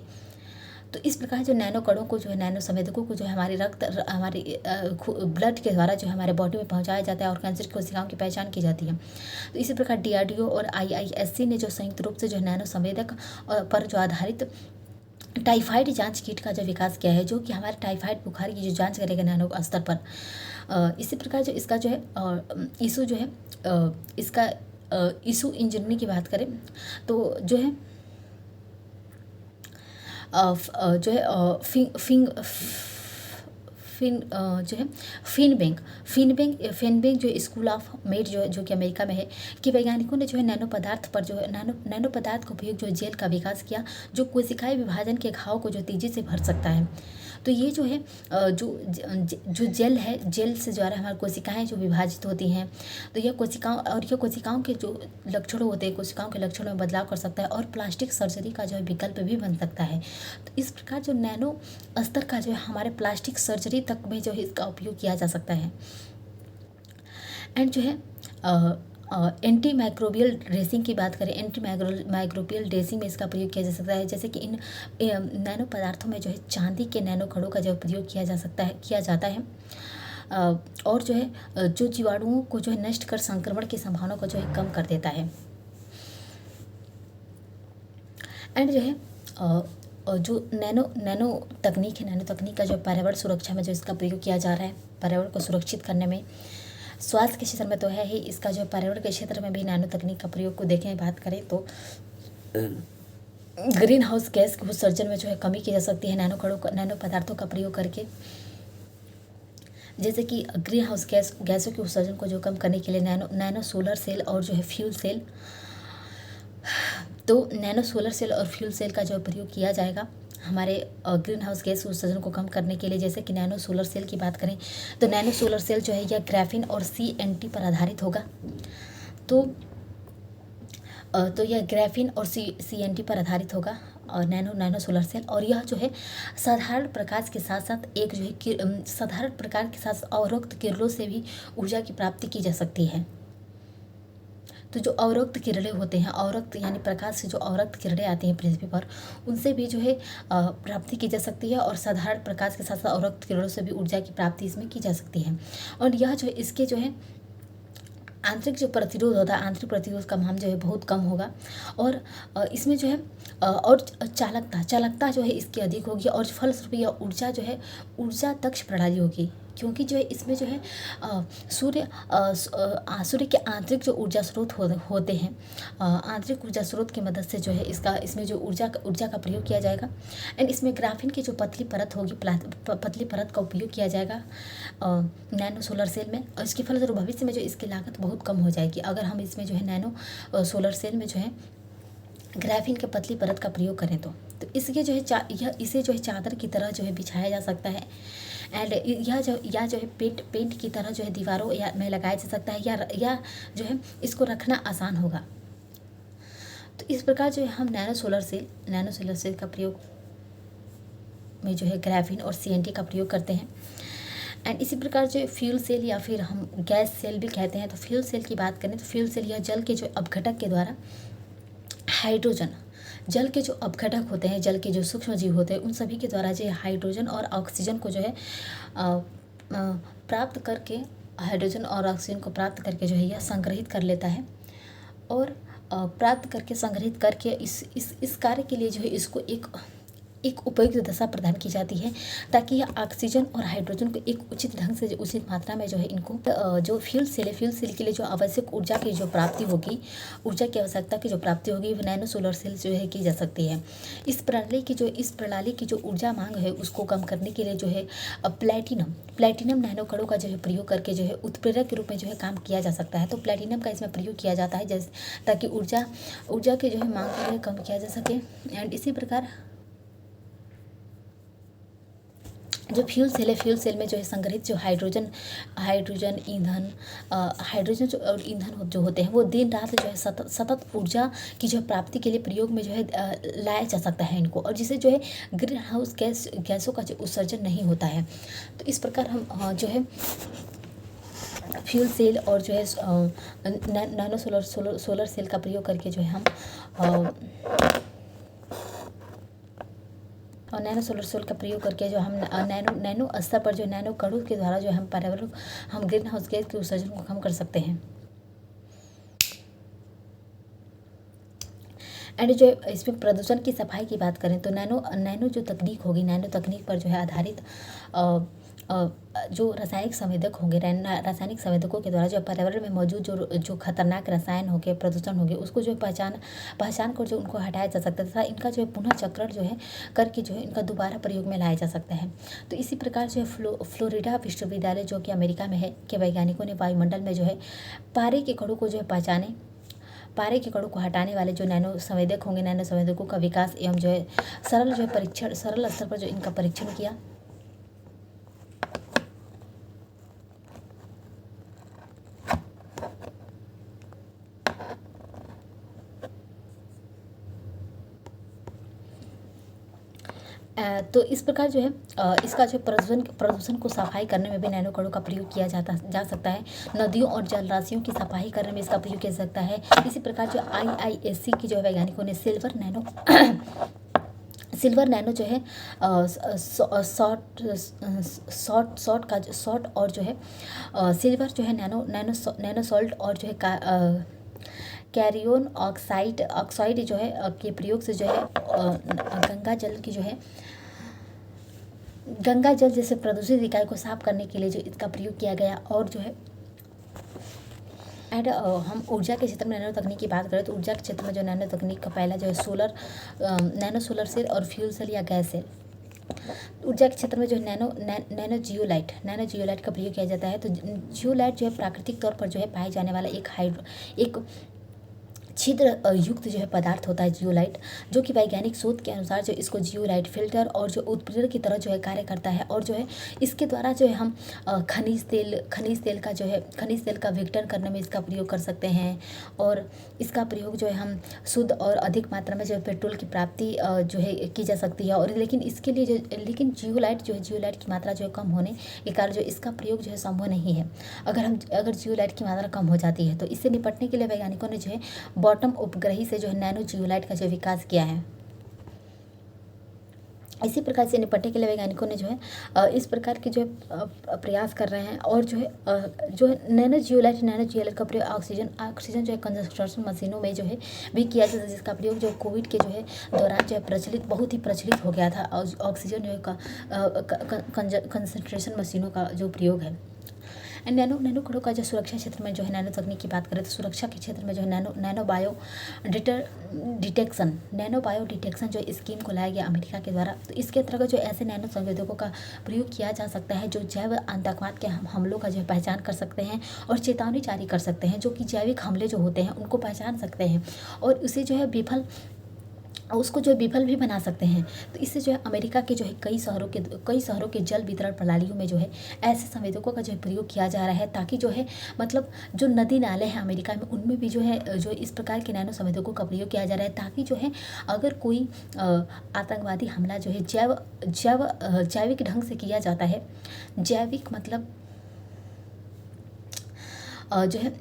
तो इस प्रकार जो नैनो कणों को जो है, नैनो संवेदकों को जो है हमारी ब्लड के द्वारा जो है हमारे बॉडी में पहुंचाया जाता है और कैंसर की कोशिकाओं की पहचान की जाती है। तो इसी प्रकार DRDO और IISc ने जो संयुक्त रूप से जो नैनो संवेदक पर जो आधारित टाइफाइड जांच किट का जो विकास किया है, जो कि हमारे टाइफाइड बुखार की जो जांच करेगा नैनो स्तर पर। इसी प्रकार जो इसका जो है ईसू जो है इसका ईसू इंजीनियरिंग की बात करें तो जो है जो है जो है फिनबेंग जो स्कूल ऑफ मेड जो कि अमेरिका में है, कि वैज्ञानिकों ने जो है नैनो पदार्थ का उपयोग जो जेल का विकास किया, जो कोशिकाएं विभाजन के घाव को जो तेजी से भर सकता है। तो ये जो है जो जेल है, जेल से द्वारा हमारी कोशिकाएं जो विभाजित होती हैं, तो यह कोशिकाओं के जो लक्षण होते हैं, कोशिकाओं के लक्षणों में बदलाव कर सकता है और प्लास्टिक सर्जरी का जो है विकल्प भी बन सकता है। तो इस प्रकार जो नैनो स्तर का जो है हमारे प्लास्टिक सर्जरी तक में जो है इसका उपयोग किया जा सकता है। एंड जो है एंटी माइक्रोबियल ड्रेसिंग की बात करें, एंटी माइक्रोबियल ड्रेसिंग में इसका प्रयोग किया जा सकता है। जैसे कि इन नैनो पदार्थों में जो है चांदी के नैनो कणों का जो प्रयोग किया जाता है और जो है जो जीवाणुओं को जो है नष्ट कर संक्रमण की संभावना को जो है कम कर देता है। एंड जो है जो नैनो तकनीक है, नैनो तकनीक का जो पर्यावरण सुरक्षा में जो इसका प्रयोग किया जा रहा है, पर्यावरण को सुरक्षित करने में, स्वास्थ्य के क्षेत्र में तो है ही, इसका जो पर्यावरण के क्षेत्र में भी नैनो तकनीक का प्रयोग को देखें, बात करें तो ग्रीन हाउस गैस के उत्सर्जन में जो है कमी की जा सकती है नैनो पदार्थों का प्रयोग करके। जैसे कि ग्रीन हाउस गैसों के उत्सर्जन को जो कम करने के लिए नैनो सोलर सेल और जो है फ्यूल सेल, तो नैनो सोलर सेल और फ्यूल सेल का जो प्रयोग किया जाएगा हमारे ग्रीन हाउस गैस उत्सर्जन को कम करने के लिए। जैसे कि नैनो सोलर सेल की बात करें तो नैनो सोलर सेल जो है यह ग्राफीन और CNT पर आधारित होगा। तो यह ग्राफीन और CNT पर आधारित होगा और नैनो सोलर सेल, और यह जो है साधारण प्रकाश के साथ साथ एक जो है साधारण प्रकाश के साथ अवरक्त किरणों से भी ऊर्जा की प्राप्ति की जा सकती है। तो जो अवरक्त किरणें होते हैं, अवरक्त यानी प्रकाश से जो अवरक्त किरणें आती हैं पृथ्वी पर, उनसे भी जो है प्राप्ति की जा सकती है और साधारण प्रकाश के साथ साथ अवरक्त किरणों से भी ऊर्जा की प्राप्ति इसमें की जा सकती है। और यह जो है इसके जो है आंतरिक जो प्रतिरोध होता है, आंतरिक प्रतिरोध का मान जो है बहुत कम होगा और इसमें जो है और चालकता जो है इसकी अधिक होगी और फलस्वरूप यह ऊर्जा जो है ऊर्जा दक्ष प्रणाली होगी, क्योंकि जो है इसमें जो है सूर्य के आंतरिक जो ऊर्जा स्रोत होते हैं, आंतरिक ऊर्जा स्रोत की मदद से जो है इसमें जो ऊर्जा का प्रयोग किया जाएगा। एंड इसमें ग्राफीन की जो पतली परत होगी, पतली परत का उपयोग किया जाएगा नैनो सोलर सेल में, और इसके फलस्वरूप भविष्य में जो इसकी लागत बहुत कम हो जाएगी अगर हम इसमें जो है नैनो सोलर सेल में जो है ग्राफीन के पतली परत का प्रयोग करें तो इसके जो है इसे जो है चादर की तरह जो है बिछाया जा सकता है। एंड यह जो है पेंट की तरह जो है दीवारों में लगाया जा सकता है या जो है इसको रखना आसान होगा। तो इस प्रकार जो है हम नैनो सोलर सेल का प्रयोग में जो है ग्राफीन और CNT का प्रयोग करते हैं। एंड इसी प्रकार जो फ्यूल सेल या फिर हम गैस सेल भी कहते हैं, तो फ्यूल सेल की बात करें तो फ्यूल सेल यह जल के जो अपघटक के द्वारा हाइड्रोजन, जल के जो अपघटक होते हैं, जल के जो सूक्ष्म जीव होते हैं, उन सभी के द्वारा जो हाइड्रोजन और ऑक्सीजन को जो है प्राप्त करके, हाइड्रोजन और ऑक्सीजन को प्राप्त करके जो है यह संग्रहित कर लेता है और प्राप्त करके संग्रहित करके इस कार्य के लिए जो है इसको एक उपयुक्त दशा प्रदान की जाती है, ताकि यह ऑक्सीजन और हाइड्रोजन को एक उचित ढंग से, उचित मात्रा में जो है इनको जो फ्यूल सेल के लिए जो आवश्यक ऊर्जा की जो प्राप्ति होगी, ऊर्जा की आवश्यकता की जो प्राप्ति होगी, वह नैनो सोलर सेल जो है की जा सकती है। इस प्रणाली की जो ऊर्जा मांग है उसको कम करने के लिए जो है प्लेटिनम नैनो कणों का जो है प्रयोग करके जो है उत्प्रेरक के रूप में जो है काम किया जा सकता है। तो प्लेटिनम का इसमें प्रयोग किया जाता है ताकि ऊर्जा की जो है मांग को जो है कम किया जा सके। एंड इसी प्रकार जो फ्यूल सेल है, फ्यूल सेल में जो है संग्रहित जो हाइड्रोजन हाइड्रोजन ईंधन हाइड्रोजन जो और ईंधन जो होते हैं वो दिन रात जो है सतत ऊर्जा की जो है प्राप्ति के लिए प्रयोग में जो है लाया जा सकता है इनको, और जिससे जो है ग्रीन हाउस गैसों का जो उत्सर्जन नहीं होता है। तो इस प्रकार हम जो है फ्यूल सेल और जो है नैनो सोलर सेल का प्रयोग करके जो है हम और नैनो सोलर सेल का प्रयोग करके जो हम नैनो स्तर पर जो नैनो कणों के द्वारा जो हम पर्यावरण हम ग्रीन हाउस गैस के उत्सर्जन को कम कर सकते हैं। एंड जो इसमें प्रदूषण की सफाई की बात करें तो नैनो जो तकनीक होगी, नैनो तकनीक पर जो है आधारित जो रासायनिक संवेदक होंगे, रासायनिक संवेदकों के द्वारा जो पर्यावरण में मौजूद जो खतरनाक रसायन होंगे, प्रदूषण होंगे, उसको जो पहचान कर जो उनको हटाया जा सकता है तथा इनका जो है पुनः चक्रण जो है करके जो है इनका दोबारा प्रयोग में लाया जा सकता है। तो इसी प्रकार जो है फ्लोरिडा विश्वविद्यालय जो कि अमेरिका में है के वैज्ञानिकों ने वायुमंडल में जो है पारे के कणों को जो है पारे के कणों को हटाने वाले जो नैनो संवेदक होंगे, नैनो संवेदकों का विकास एवं जो है सरल स्तर पर जो इनका परीक्षण किया। तो इस प्रकार जो है इसका जो प्रदूषण को सफाई करने में भी नैनो कणों का प्रयोग किया जा सकता है। नदियों और जलराशियों की सफाई करने में इसका प्रयोग किया जा सकता है। इसी प्रकार जो IISc की जो है वैज्ञानिकों ने सिल्वर नैनो जो है शॉर्ट और जो है सिल्वर जो है नैनो सॉल्ट और जो है कैरियन ऑक्साइड जो है के प्रयोग से जो है गंगा जल जैसे प्रदूषित इकाई को साफ करने के लिए जो इसका प्रयोग किया गया। और जो है हम ऊर्जा के क्षेत्र में नैनो तकनीक की बात करें तो ऊर्जा के क्षेत्र में जो नैनो तकनीक का पहला जो है नैनो सोलर सेल और फ्यूल सेल या गैस सेल। ऊर्जा के क्षेत्र में जो है नैनो जियोलाइट का प्रयोग किया जाता है। तो जियोलाइट जो है प्राकृतिक तौर पर जो है पाए जाने वाला एक छिद्र युक्त जो है पदार्थ होता है जियोलाइट, जो कि वैज्ञानिक शोध के अनुसार जो इसको जियोलाइट फिल्टर और जो उत्प्रेरक की तरह जो है कार्य करता है। और जो है इसके द्वारा जो है हम खनिज तेल का विघटन करने में इसका प्रयोग कर सकते हैं। और इसका प्रयोग जो है हम शुद्ध और अधिक मात्रा में जो है पेट्रोल की प्राप्ति जो है की जा सकती है। और लेकिन इसके लिए जियोलाइट की मात्रा जो है कम होने के कारण जो इसका प्रयोग जो है संभव नहीं है। अगर जियोलाइट की मात्रा कम हो जाती है तो इससे निपटने के लिए वैज्ञानिकों ने जो है बॉटम उपग्रही से जो है नैनो जियोलाइट का जो विकास किया है। इसी प्रकार से निपटने के लिए वैज्ञानिकों ने जो है इस प्रकार के जो है प्रयास कर रहे हैं। और जो है नैनो जियोलाइट का प्रयोग ऑक्सीजन जो है कंसंट्रेशन मशीनों में जो है भी किया जाता है, जिसका प्रयोग जो कोविड के जो है दौरान जो है बहुत ही प्रचलित हो गया था। ऑक्सीजन जो है कंसंट्रेशन मशीनों का जो प्रयोग है। नैनो कणों का जो सुरक्षा क्षेत्र में जो है नैनो तकनीक की बात करें तो सुरक्षा के क्षेत्र में जो है नैनो बायो डिटेक्शन जो स्कीम को लाया गया अमेरिका के द्वारा। तो इसके अंतर्गत जो ऐसे नैनो संवेदकों का प्रयोग किया जा सकता है जो जैव आतंकवाद के हमलों का जो है पहचान कर सकते हैं और चेतावनी जारी कर सकते हैं, जो कि जैविक हमले जो होते हैं उनको पहचान सकते हैं और उसे जो है उसको जो विफल भी बना सकते हैं। तो इससे जो है अमेरिका के जो है कई शहरों के जल वितरण प्रणालियों में जो है ऐसे संवेदकों का जो है प्रयोग किया जा रहा है, ताकि जो है मतलब जो नदी नाले हैं अमेरिका में उनमें भी जो है जो इस प्रकार के नैनो संवेदकों का प्रयोग किया जा रहा है, ताकि जो है अगर कोई आतंकवादी हमला जो है जैविक ढंग से किया जाता है, जैविक मतलब जो है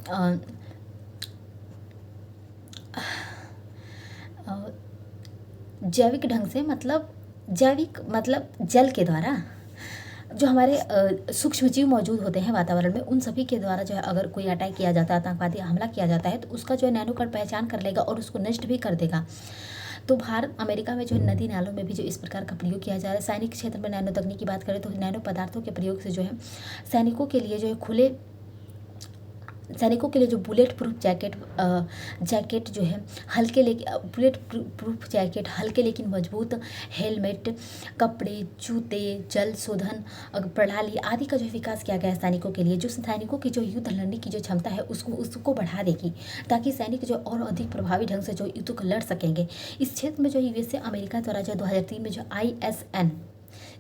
जैविक ढंग से जैविक मतलब जल के द्वारा जो हमारे सूक्ष्म जीव मौजूद होते हैं वातावरण में, उन सभी के द्वारा जो है अगर कोई अटैक किया जाता है, आतंकवादी हमला किया जाता है, तो उसका जो है नैनो कण पहचान कर लेगा और उसको नष्ट भी कर देगा। तो भारत अमेरिका में जो है नदी नालों में भी जो इस प्रकार का प्रयोग किया जा रहा है। सैनिक क्षेत्र में नैनो तकनीक की बात करें तो नैनो पदार्थों के प्रयोग से जो है सैनिकों के लिए जो बुलेट प्रूफ जैकेट जो है हल्के लेकिन मजबूत हेलमेट, कपड़े, जूते, जल शोधन प्रणाली आदि का जो विकास किया गया है सैनिकों के लिए, जो सैनिकों की जो युद्ध लड़ने की जो क्षमता है उसको बढ़ा देगी, ताकि सैनिक जो और अधिक प्रभावी ढंग से जो युद्ध को लड़ सकेंगे। इस क्षेत्र में जो यूएसए अमेरिका द्वारा जो 2003 में जो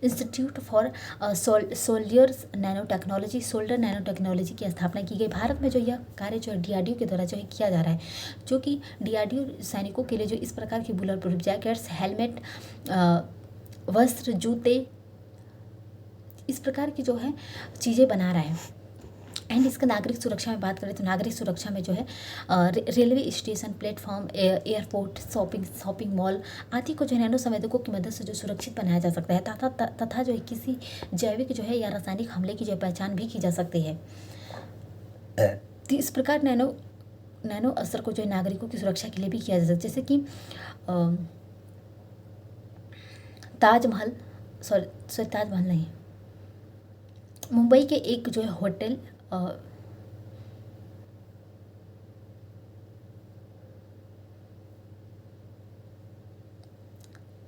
institute for soldiers nano technology solder nano technology की स्थापना की गई। भारत में जो यह कार्य जो है डीआरडीओ के द्वारा जो है किया जा रहा है, जो कि डीआरडीओ सैनिकों के लिए जो इस प्रकार की बुलेट प्रूफ जैकेट्स, हेलमेट, वस्त्र, जूते, इस प्रकार की जो है चीज़ें बना रहा है। एंड इसका नागरिक सुरक्षा में बात करें तो नागरिक सुरक्षा में जो है railway station, platform, airport, shopping mall आदि को जो है नैनो संवेदकों की मदद से जो सुरक्षित बनाया जा सकता है तथा जो है किसी जैविक जो है या रासायनिक हमले की जो पहचान भी की जा सकती है। तो इस प्रकार नैनो असर को जो है नागरिकों की सुरक्षा के लिए भी किया जा सकता है। जैसे कि ताजमहल नहीं, मुंबई के एक जो है होटल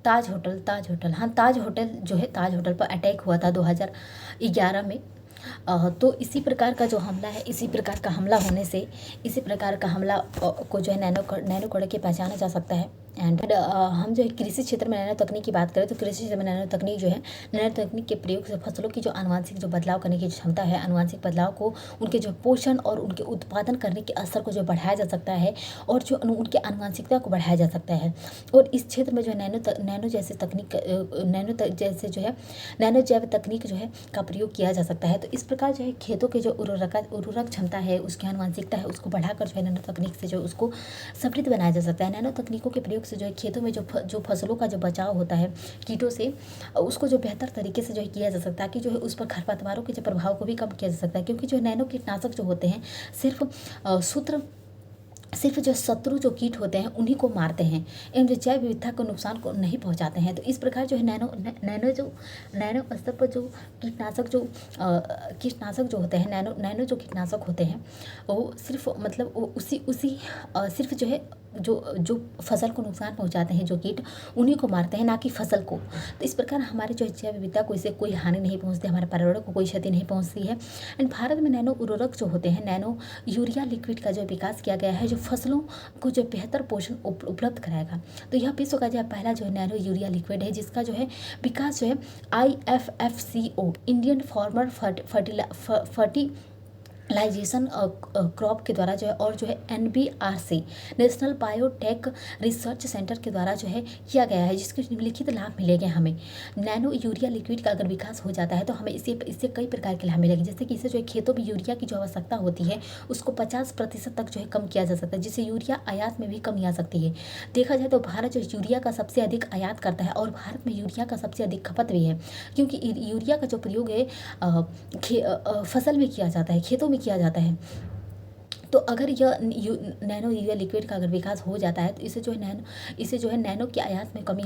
ताज होटल जो है ताज होटल पर अटैक हुआ था 2011 में। तो इसी प्रकार का जो हमला है, इसी प्रकार का हमला को जो है नैनो कण के पहचाना जा सकता है। एंड हम जो है कृषि क्षेत्र में नैनो तकनीक की बात करें तो कृषि क्षेत्र में नैनो तकनीक जो है नैनो तकनीक के प्रयोग से फसलों की जो आनुवांशिक जो बदलाव करने की क्षमता है, आनुवांशिक बदलाव को उनके जो पोषण और उनके उत्पादन करने के असर को जो बढ़ाया जा सकता है और जो उनकी आनुवांशिकता को बढ़ाया जा सकता है। और इस क्षेत्र में जो है नैनो जैव तकनीक जो है का प्रयोग किया जा सकता है। तो इस प्रकार जो है खेतों के जो उर्वरक क्षमता है, उसकी आनुवांशिकता है, उसको बढ़ाकर जो है नैनो तकनीक से जो उसको समृद्ध बनाया जा सकता है। नैनो तकनीकों के प्रयोग से जो है खेतों में जो फसलों का जो बचाव होता है कीटों से, उसको जो बेहतर तरीके से जो है किया जा सकता है कि जो है उस पर खरपतवारों के जो प्रभाव को भी कम किया जा सकता है। क्योंकि जो नैनो कीटनाशक जो होते हैं सिर्फ जो शत्रु जो कीट होते हैं उन्हीं को मारते हैं एवं जो जैव विविधता को नुकसान को नहीं पहुंचाते हैं। तो इस प्रकार जो है नैनो स्तर पर जो कीटनाशक जो होते हैं, नैनो जो कीटनाशक होते हैं वो सिर्फ मतलब वो उसी सिर्फ जो है जो फसल को नुकसान पहुंचाते हैं, जो कीट उन्हीं को मारते हैं, ना कि फसल को। तो इस प्रकार हमारे जो जैव विविधता को इससे कोई हानि नहीं पहुंचती, हमारे पर्यावरण को कोई क्षति नहीं पहुंचती है। एंड भारत में नैनो उर्वरक जो होते हैं, नैनो यूरिया लिक्विड का जो विकास किया गया है, जो फसलों को जो बेहतर पोषण उपलब्ध कराएगा। तो यह विश्व का जो पहला जो है नैनो यूरिया लिक्विड है, जिसका जो है विकास जो है IFFCO Indian farmer fertilization crop के द्वारा जो है और जो है NBRC national biotech research centre के द्वारा जो है किया गया है, जिसके निम्नलिखित लाभ मिलेंगे हमें। नैनो यूरिया लिक्विड का अगर विकास हो जाता है तो हमें इससे कई प्रकार के लाभ मिलेंगे। जैसे कि इससे जो है खेतों में यूरिया की जो आवश्यकता होती है उसको 50% तक जो है कम किया जा सकता है, जिससे यूरिया आयात में भी कमी आ सकती है। देखा जाए तो भारत जो यूरिया का सबसे अधिक आयात करता है और भारत में यूरिया का सबसे अधिक खपत भी है, क्योंकि यूरिया का जो प्रयोग है फसल में किया जाता है, खेतों में किया जाता है। तो अगर यह नैनो यूरिया लिक्विड का अगर विकास हो जाता है तो इससे जो है नैनो की आयात में कमी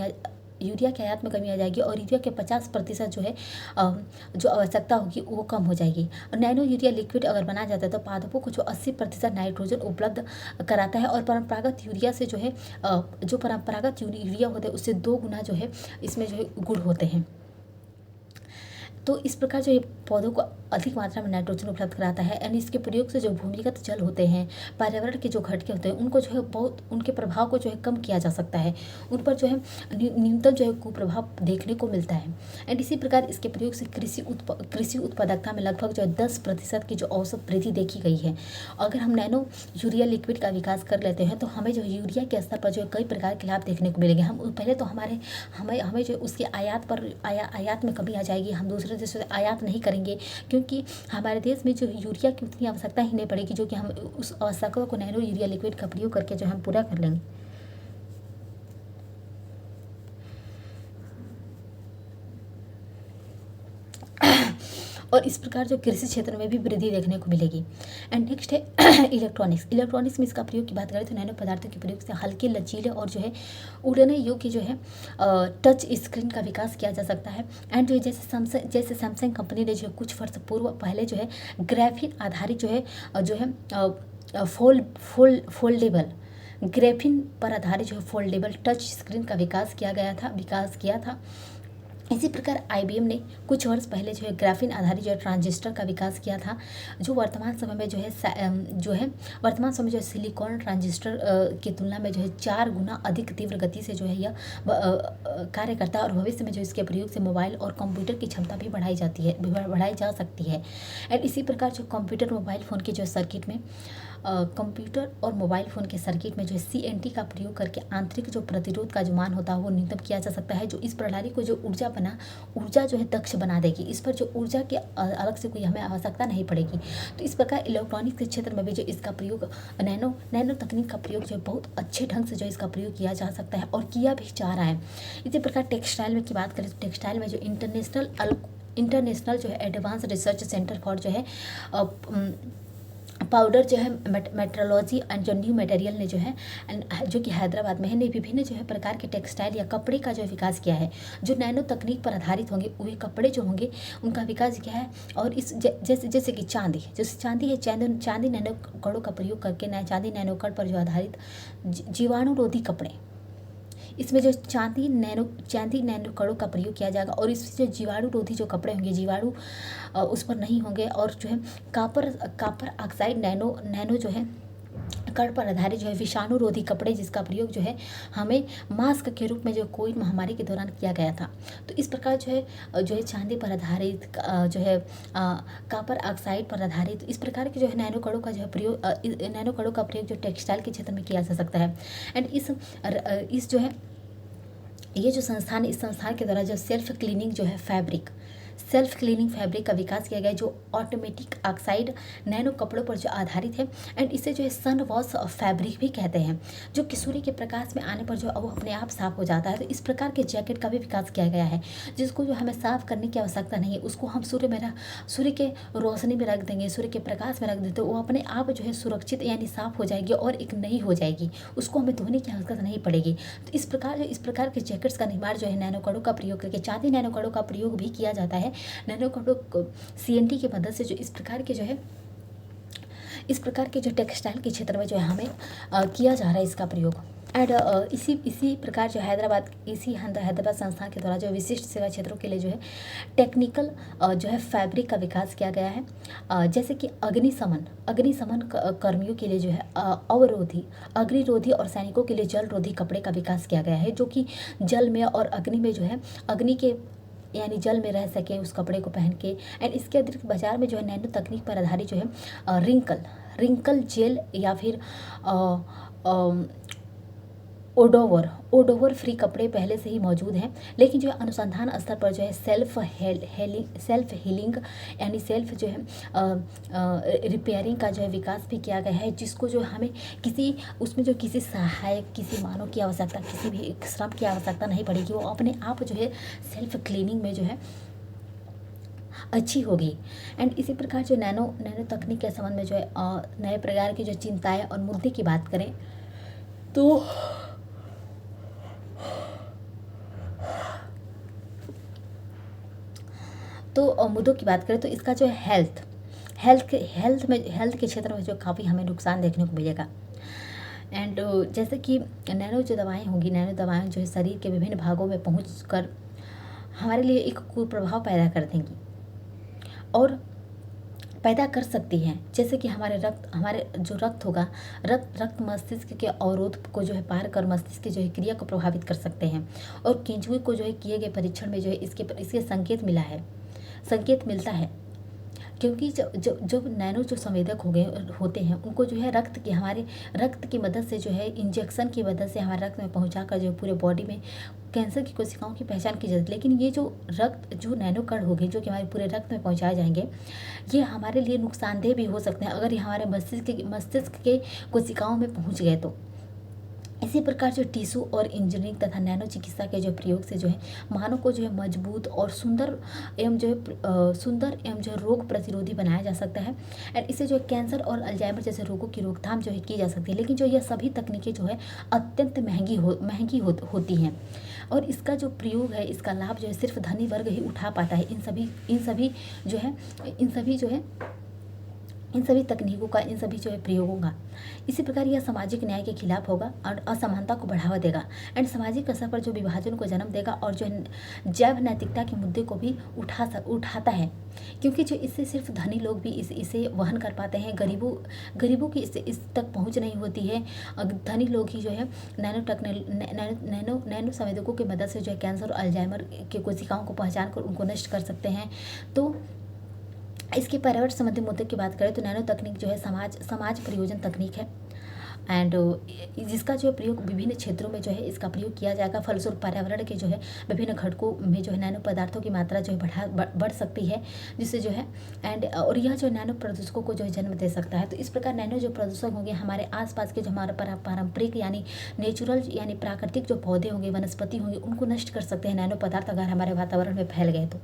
यूरिया की आयात में कमी आ जाएगी और यूरिया के 50% जो है जो आवश्यकता होगी वो कम हो जाएगी। और नैनो यूरिया लिक्विड अगर बनाया जाता है तो पादपों को जो 80% नाइट्रोजन उपलब्ध कराता है और परंपरागत यूरिया से जो है जो परंपरागत यूरिया होता है उससे 2 गुना जो है इसमें जो है गुण होते हैं। तो इस प्रकार जो ये पौधों को अधिक मात्रा में नाइट्रोजन उपलब्ध कराता है। यानी इसके प्रयोग से जो भूमिगत जल होते हैं, पर्यावरण के जो घटके होते हैं, उनको जो है बहुत उनके प्रभाव को जो है कम किया जा सकता है, उन पर जो है न्यूनतम जो है कुप्रभाव देखने को मिलता है। एंड इसी प्रकार इसके प्रयोग से कृषि उत्पादकता में लगभग जो है 10% की जो औसत वृद्धि देखी गई है। अगर हम नैनो यूरिया लिक्विड का विकास कर लेते हैं तो हमें जो यूरिया के स्तर पर जो है कई प्रकार के लाभ देखने को मिलेंगे। हम पहले तो हमें जो उसकी आयात में कमी आ जाएगी, हम दूसरे देशों से आयात नहीं करेंगे, क्योंकि हमारे देश में जो यूरिया की उतनी आवश्यकता ही नहीं पड़ेगी, जो कि हम उस आवश्यकता को नैनो यूरिया लिक्विड का प्रयोग करके जो हम पूरा कर लेंगे। और इस प्रकार जो कृषि क्षेत्र में भी वृद्धि देखने को मिलेगी। एंड नेक्स्ट है इलेक्ट्रॉनिक्स में इसका प्रयोग की बात करें तो नैनो पदार्थों के प्रयोग से हल्के, लचीले और जो है उड़ने योग्य जो है टच स्क्रीन का विकास किया जा सकता है। एंड जो है जैसे सैमसंग कंपनी ने जो कुछ वर्ष पूर्व पहले जो है ग्राफीन आधारित जो है फोल्डेबल ग्राफीन पर आधारित जो है फोल्डेबल टच स्क्रीन का विकास किया था। इसी प्रकार आईबीएम ने कुछ वर्ष पहले जो है ग्राफीन आधारित जो है ट्रांजिस्टर का विकास किया था, जो वर्तमान समय में वर्तमान समय जो है सिलिकॉन ट्रांजिस्टर की तुलना में जो है 4 गुना अधिक तीव्र गति से जो है यह कार्य करता है, और भविष्य में जो इसके प्रयोग से मोबाइल और कंप्यूटर की क्षमता भी बढ़ाई जा सकती है। एंड इसी प्रकार जो कंप्यूटर मोबाइल फ़ोन के जो सर्किट में कंप्यूटर और मोबाइल फ़ोन के सर्किट में जो है सीएनटी का प्रयोग करके आंतरिक जो प्रतिरोध का जो मान होता है वो न्यूनतम किया जा सकता है, जो इस प्रणाली को जो ऊर्जा जो है दक्ष बना देगी। इस पर जो ऊर्जा की अलग से कोई हमें आवश्यकता नहीं पड़ेगी। तो इस प्रकार इलेक्ट्रॉनिक्स के क्षेत्र में भी जो इसका प्रयोग नैनो तकनीक का प्रयोग जो है बहुत अच्छे ढंग से जो इसका प्रयोग किया जा सकता है और किया भी जा रहा है। इसी प्रकार टेक्सटाइल में की बात करें तो टेक्सटाइल में जो इंटरनेशनल जो है एडवांस रिसर्च सेंटर फॉर जो है पाउडर जो है मेट्रोलॉजी एंड जो न्यू मटेरियल ने जो है जो कि हैदराबाद में है, ने विभिन्न जो है प्रकार के टेक्सटाइल या कपड़े का जो है विकास किया है, जो नैनो तकनीक पर आधारित होंगे। वे कपड़े जो होंगे उनका विकास किया है। और इस जैसे कि चांदी है, चांदी नैनो कणों का प्रयोग करके चांदी नैनो कण पर जो आधारित जीवाणुरोधी कपड़े, इसमें जो चांदी नैनो कणों का प्रयोग किया जाएगा, और इससे जो जीवाणुरोधी जो कपड़े होंगे, जीवाणु उस पर नहीं होंगे। और जो है कापर ऑक्साइड नैनो जो है कण पर आधारित जो है विषाणुरोधी कपड़े, जिसका प्रयोग जो है हमें मास्क के रूप में जो कोविड महामारी के दौरान किया गया था। तो इस प्रकार जो है चांदी पर आधारित जो है कापर ऑक्साइड पर आधारित इस प्रकार के जो है नैनो कणों का जो है प्रयोग जो टेक्सटाइल के क्षेत्र में किया जा सकता है। एंड इस जो है ये जो संस्थान, इस संस्थान के द्वारा जो सेल्फ क्लीनिंग फैब्रिक का विकास किया गया, जो ऑटोमेटिक ऑक्साइड नैनो कपड़ों पर जो आधारित है। एंड इसे जो है सन वॉश फैब्रिक भी कहते हैं, जो कि सूर्य के प्रकाश में आने पर जो वो अपने आप साफ हो जाता है। तो इस प्रकार के जैकेट का भी विकास किया गया है, जिसको जो हमें साफ करने की आवश्यकता नहीं है। उसको हम सूर्य के रोशनी में रख देंगे, सूर्य के प्रकाश में रख देते, तो वो अपने आप जो है सुरक्षित यानी साफ हो जाएगी और एक नई हो जाएगी, उसको हमें धोने की आवश्यकता नहीं पड़ेगी। तो इस प्रकार के जैकेट्स का निर्माण जो है नैनो कणों का प्रयोग करके, चांदी नैनो कणों का प्रयोग भी किया जाता है। नैनो कणों सीएनटी की मदद से जो इस प्रकार के जो टेक्सटाइल के क्षेत्र में जो है हमें किया जा रहा है इसका प्रयोग। एंड इसी प्रकार जो हैदराबाद संस्थान के द्वारा जो विशिष्ट सेवा क्षेत्रों के लिए जो है टेक्निकल जो है फैब्रिक का विकास किया गया है, जैसे कि अग्निशमन कर्मियों के लिए जो है अग्निरोधी और सैनिकों के लिए जलरोधी कपड़े का विकास किया गया है, जो कि जल में और अग्नि में जो है अग्नि के यानी जल में रह सके उस कपड़े को पहन के। एंड इसके अतिरिक्त बाजार में जो है नैनो तकनीक पर आधारित जो है रिंकल जेल या फिर ओडोवर फ्री कपड़े पहले से ही मौजूद हैं, लेकिन जो है अनुसंधान स्तर पर जो है सेल्फ हीलिंग यानी सेल्फ जो है रिपेयरिंग का जो है विकास भी किया गया है, जिसको जो हमें उसमें जो किसी सहायक, किसी मानव की आवश्यकता, किसी भी श्रम की आवश्यकता नहीं पड़ेगी। वो अपने आप जो है सेल्फ क्लीनिंग में जो है अच्छी होगी। एंड इसी प्रकार जो नैनो तकनीक के संबंध में जो है नए प्रकार की जो चिंताएं और मुद्दे की बात करें तो मुद्दों की बात करें तो इसका जो है हेल्थ के क्षेत्र में जो काफ़ी हमें नुकसान देखने को मिलेगा। एंड जैसे कि नैनो दवाएं जो है शरीर के विभिन्न भागों में पहुंचकर हमारे लिए एक कुप्रभाव पैदा कर देंगी और पैदा कर सकती हैं, जैसे कि हमारे जो रक्त होगा, रक्त मस्तिष्क के अवरोध को जो है पार कर मस्तिष्क की जो है क्रिया को प्रभावित कर सकते हैं। और केंचुए को जो है किए गए परीक्षण में जो है इसके संकेत मिलता है, क्योंकि जो नैनो जो संवेदक होते हैं उनको जो है हमारे रक्त की मदद से जो है इंजेक्शन की मदद से हमारे रक्त में पहुंचाकर जो पूरे बॉडी में कैंसर की कोशिकाओं की पहचान की जाती है। लेकिन ये जो नैनो कण होंगे जो कि हमारे पूरे रक्त में पहुंचाए जाएंगे, ये हमारे लिए नुकसानदेह भी हो सकते हैं अगर ये हमारे मस्तिष्क के कोशिकाओं में पहुँच गए तो। इसी प्रकार जो टिश्यू और इंजीनियरिंग तथा नैनो चिकित्सा के जो प्रयोग से जो है मानव को जो है मजबूत और सुंदर एवं जो है रोग प्रतिरोधी बनाया जा सकता है। एंड इससे जो है कैंसर और अल्जाइमर जैसे रोगों की रोकथाम जो है की जा सकती है। लेकिन जो यह सभी तकनीकें जो है अत्यंत महंगी होती हैं, और इसका जो प्रयोग है, इसका लाभ जो है सिर्फ धनी वर्ग ही उठा पाता है। इन सभी इन सभी तकनीकों का, इन सभी जो है प्रयोगों का। इसी प्रकार यह सामाजिक न्याय के खिलाफ होगा और असमानता को बढ़ावा देगा एंड सामाजिक स्तर पर जो विभाजन को जन्म देगा और जो है जैव नैतिकता के मुद्दे को भी उठाता है, क्योंकि जो इससे सिर्फ धनी लोग भी इसे वहन कर पाते हैं, गरीबों की इस तक पहुंच नहीं होती है। धनी लोग ही जो है नैनो संवेदकों की मदद से जो है कैंसर और अल्जाइमर के कोशिकाओं को पहचान कर उनको नष्ट कर सकते हैं। तो इसके पर्यावरण संबंधी मुद्दे की बात करें तो नैनो तकनीक जो है समाज प्रयोजन तकनीक है एंड जिसका जो प्रयोग विभिन्न क्षेत्रों में जो है इसका प्रयोग किया जाएगा। फलस्वरूप पर्यावरण के जो है विभिन्न घटकों में जो है नैनो पदार्थों की मात्रा जो है बढ़ सकती है, जिससे जो है और यह जो नैनो प्रदूषकों को जो है जन्म दे सकता है। तो इस प्रकार नैनो जो प्रदूषक होंगे हमारे आसपास के जो हमारे पारंपरिक यानी नेचुरल यानी प्राकृतिक जो पौधे होंगे, वनस्पति होंगे, उनको नष्ट कर सकते हैं नैनो पदार्थ अगर हमारे वातावरण में फैल गए तो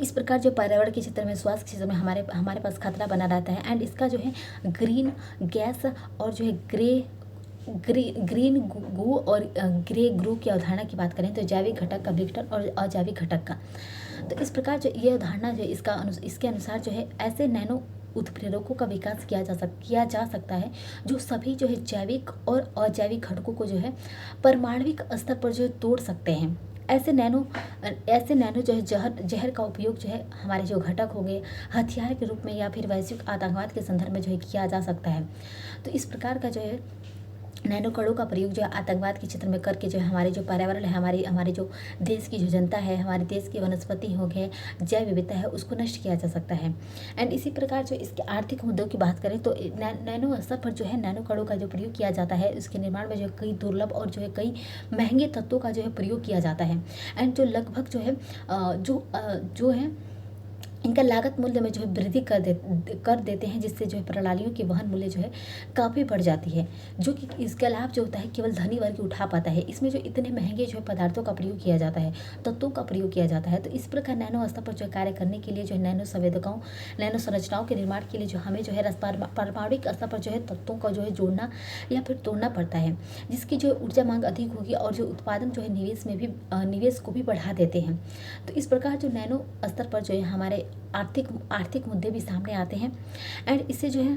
इस प्रकार जो पर्यावरण के क्षेत्र में, स्वास्थ्य के क्षेत्र में हमारे पास खतरा बना रहता है एंड इसका जो है ग्रीन गैस और जो है ग्रीन गू और ग्रे ग्रू की अवधारणा की बात करें तो जैविक घटक का विघटन और अजैविक घटक का। तो इस प्रकार जो ये अवधारणा जो इसके अनुसार जो है ऐसे नैनो उत्प्रेरकों का विकास किया जा सकता है जो सभी जो है जैविक और अजैविक घटकों को जो है परमाणविक स्तर पर जो है तोड़ सकते हैं। ऐसे नैनो जो है जहर का उपयोग जो है हमारे जो घटक होंगे हथियार के रूप में या फिर वैश्विक आतंकवाद के संदर्भ में जो है किया जा सकता है। तो इस प्रकार का जो है नैनो कणों का प्रयोग जो है आतंकवाद के क्षेत्र में करके जो है हमारे जो पर्यावरण है, हमारे जो देश की जो जनता है, हमारे देश की वनस्पति हो गए, जैव विविधता है, उसको नष्ट किया जा सकता है। एंड इसी प्रकार जो इसके आर्थिक मुद्दों की बात करें तो नैनो स्तर पर जो है नैनो कणों का जो प्रयोग किया जाता है उसके निर्माण में जो है कई दुर्लभ और जो है कई महंगे तत्वों का जो है प्रयोग किया जाता है एंड जो लगभग जो है जो है इनका लागत मूल्य में जो है वृद्धि कर देते हैं, जिससे जो है प्रणालियों की वहन मूल्य जो है काफ़ी बढ़ जाती है, जो कि इसका लाभ जो होता है केवल धनी वर्ग उठा पाता है। इसमें जो इतने महंगे जो है पदार्थों का प्रयोग किया जाता है, तत्वों का प्रयोग किया जाता है। तो इस प्रकार नैनो स्तर पर जो कार्य करने के लिए जो है नैनो संवेदकों, नैनो संरचनाओं के निर्माण के लिए जो हमें जो है परमाणुक स्तर पर जो है तत्वों का जो है जोड़ना या फिर तोड़ना पड़ता है, जिसकी जो ऊर्जा मांग अधिक होगी और जो उत्पादन जो है निवेश को भी बढ़ा देते हैं। तो इस प्रकार जो नैनो स्तर पर जो है हमारे आर्थिक मुद्दे भी सामने आते हैं एंड इससे जो है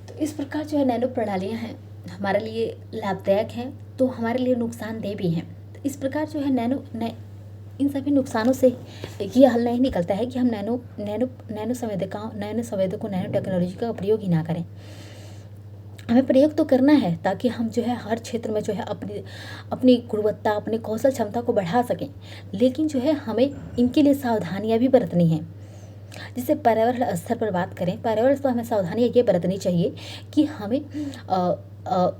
तो इस प्रकार जो है नैनो प्रणालियां हैं हमारे लिए लाभदायक हैं तो हमारे लिए नुकसानदेह भी हैं। तो इस प्रकार जो है इन सभी नुकसानों से ये हल नहीं निकलता है कि हम नैनो संवेदकों नैनो टेक्नोलॉजी का प्रयोग ही ना करें। हमें प्रयोग तो करना है ताकि हम जो है हर क्षेत्र में जो है अपनी गुणवत्ता, अपनी कौशल क्षमता को बढ़ा सकें, लेकिन जो है हमें इनके लिए सावधानियां भी बरतनी हैं। जिससे पर्यावरण स्तर पर बात करें, पर्यावरण पर हमें सावधानियां ये बरतनी चाहिए कि हमें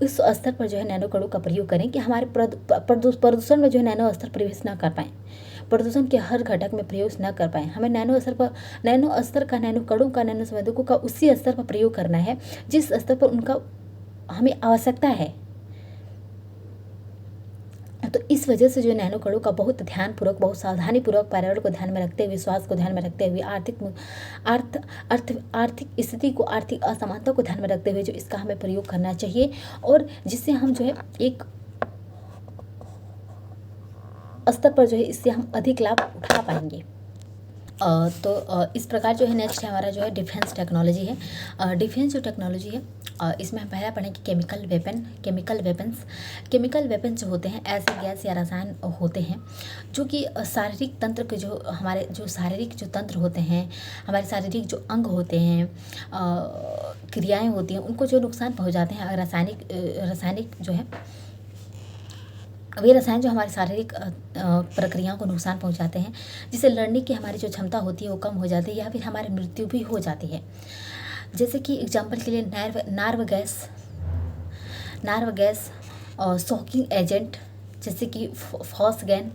इस स्तर पर जो है नैनो कणों का प्रयोग करें कि हमारे प्रदूषण में जो है नैनो स्तर प्रवेश ना कर पाएँ, प्रदूषण के हर घटक में प्रयोग न कर पाएँ। हमें नैनो स्तर का, नैनो कणों का, नैनो संवेदकों का उसी स्तर पर प्रयोग करना है जिस स्तर पर उनका हमें आवश्यकता है। तो इस वजह से जो नैनो कणों का बहुत ध्यानपूर्वक, बहुत सावधानीपूर्वक पर्यावरण को ध्यान में रखते हुए, स्वास्थ्य को ध्यान में रखते हुए, आर्थिक स्थिति को, आर्थिक असमानता को ध्यान में रखते हुए जो इसका हमें प्रयोग करना चाहिए और जिससे हम जो है एक स्तर पर जो है इससे हम अधिक लाभ उठा पाएंगे। तो इस प्रकार जो है नेक्स्ट हमारा जो है डिफेंस टेक्नोलॉजी है। डिफेंस जो टेक्नोलॉजी है इसमें हम पहला पढ़ेंगे केमिकल वेपन जो होते हैं ऐसे गैस या रसायन होते हैं जो कि शारीरिक तंत्र के जो हमारे जो शारीरिक जो तंत्र होते हैं, हमारे शारीरिक जो अंग होते हैं, क्रियाएं होती हैं, उनको जो नुकसान पहुंचाते हैं। रासायनिक जो है वे रसायन जो हमारी शारीरिक प्रक्रियाओं को नुकसान पहुंचाते हैं, जिससे लड़ने की हमारी जो क्षमता होती है वो कम हो जाती है या फिर हमारी मृत्यु भी हो जाती है। जैसे कि एग्जाम्पल के लिए नार्व गैस और शॉकिंग एजेंट जैसे कि फॉस्गैन।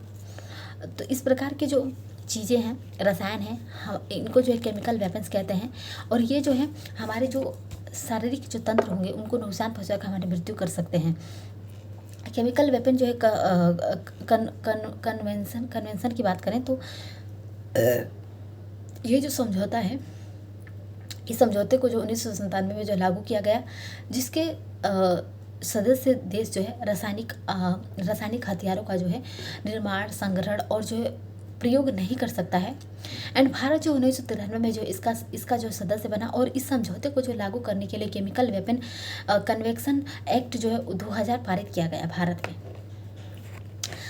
तो इस प्रकार के जो चीज़ें हैं, रसायन हैं, हम इनको जो है केमिकल वेपन्स कहते हैं और ये जो है हमारे जो शारीरिक जो तंत्र होंगे उनको नुकसान पहुँचाकर हमारी मृत्यु कर सकते हैं। केमिकल वेपन जो है कन्वेंशन की बात करें तो ये जो समझौता है, इस समझौते को जो 1997 में जो लागू किया गया, जिसके सदस्य देश जो है रासायनिक हथियारों का जो है निर्माण, संग्रहण और जो है प्रयोग नहीं कर सकता है। एंड भारत जो 1993 में जो इसका जो सदस्य बना और इस समझौते को जो लागू करने के लिए केमिकल वेपन कन्वेंशन एक्ट जो है 2000 पारित किया गया भारत में।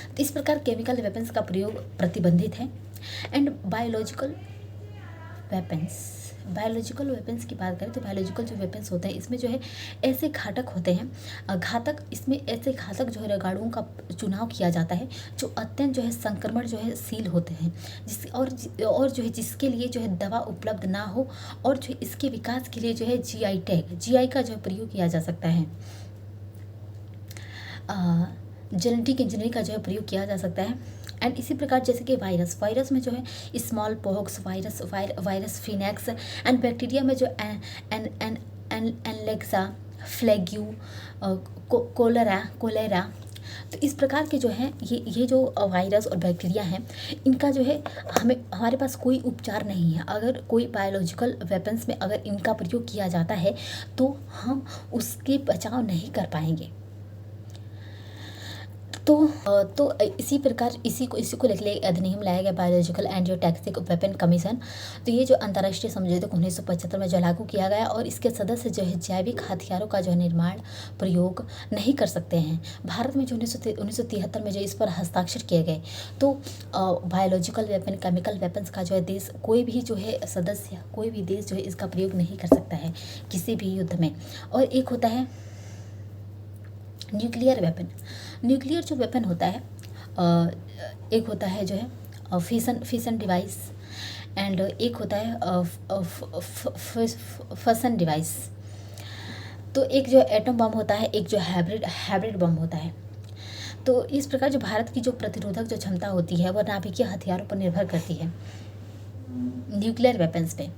तो इस प्रकार केमिकल वेपन्स का प्रयोग प्रतिबंधित है। एंड बायोलॉजिकल वेपन्स की बात करें तो बायोलॉजिकल जो वेपन्स होते हैं इसमें जो है ऐसे घातक होते हैं, इसमें ऐसे घातक जो है रोगाणुओं का चुनाव किया जाता है जो अत्यंत जो है संक्रमण जो है शील होते हैं, और जो है जिसके लिए जो है दवा उपलब्ध ना हो, और जो इसके विकास के लिए जो है जीआई का जो प्रयोग किया जा सकता है, जेनेटिक इंजीनियरिंग का जो है प्रयोग किया जा सकता है। एंड इसी प्रकार जैसे कि वायरस में जो है small pox virus Phoenix, and bacteria में जो एनलेक्सा फ्लैग्यू कोलेरा। तो इस प्रकार के जो हैं ये जो वायरस और बैक्टीरिया हैं, इनका जो है हमारे पास कोई उपचार नहीं है। अगर कोई बायोलॉजिकल वेपन्स में अगर इनका प्रयोग किया जाता है तो हम उसके बचाव नहीं कर पाएंगे। तो इसी प्रकार इसी को लेकर अधिनियम लाया गया बायोलॉजिकल एंड जो टॉक्सिक वेपन कमीशन। तो ये जो अंतर्राष्ट्रीय समझौते को 1975 में जो लागू किया गया, और इसके सदस्य जो है जैविक हथियारों का जो निर्माण प्रयोग नहीं कर सकते हैं। भारत में जो 1973 में जो इस पर हस्ताक्षर किए गए, तो बायोलॉजिकल वेपन केमिकल वेपन्स का जो है देश कोई भी जो है सदस्य कोई भी देश जो है इसका प्रयोग नहीं कर सकता है किसी भी युद्ध में। और एक होता है न्यूक्लियर वेपन। न्यूक्लियर जो वेपन होता है एक होता है जो है फिशन डिवाइस, एंड एक होता है फसन डिवाइस। तो एक जो एटम बम होता है, एक जो हाइब्रिड बम होता है। तो इस प्रकार जो भारत की जो प्रतिरोधक जो क्षमता होती है वह नाभिकीय हथियारों पर निर्भर करती है, न्यूक्लियर वेपन्स पे।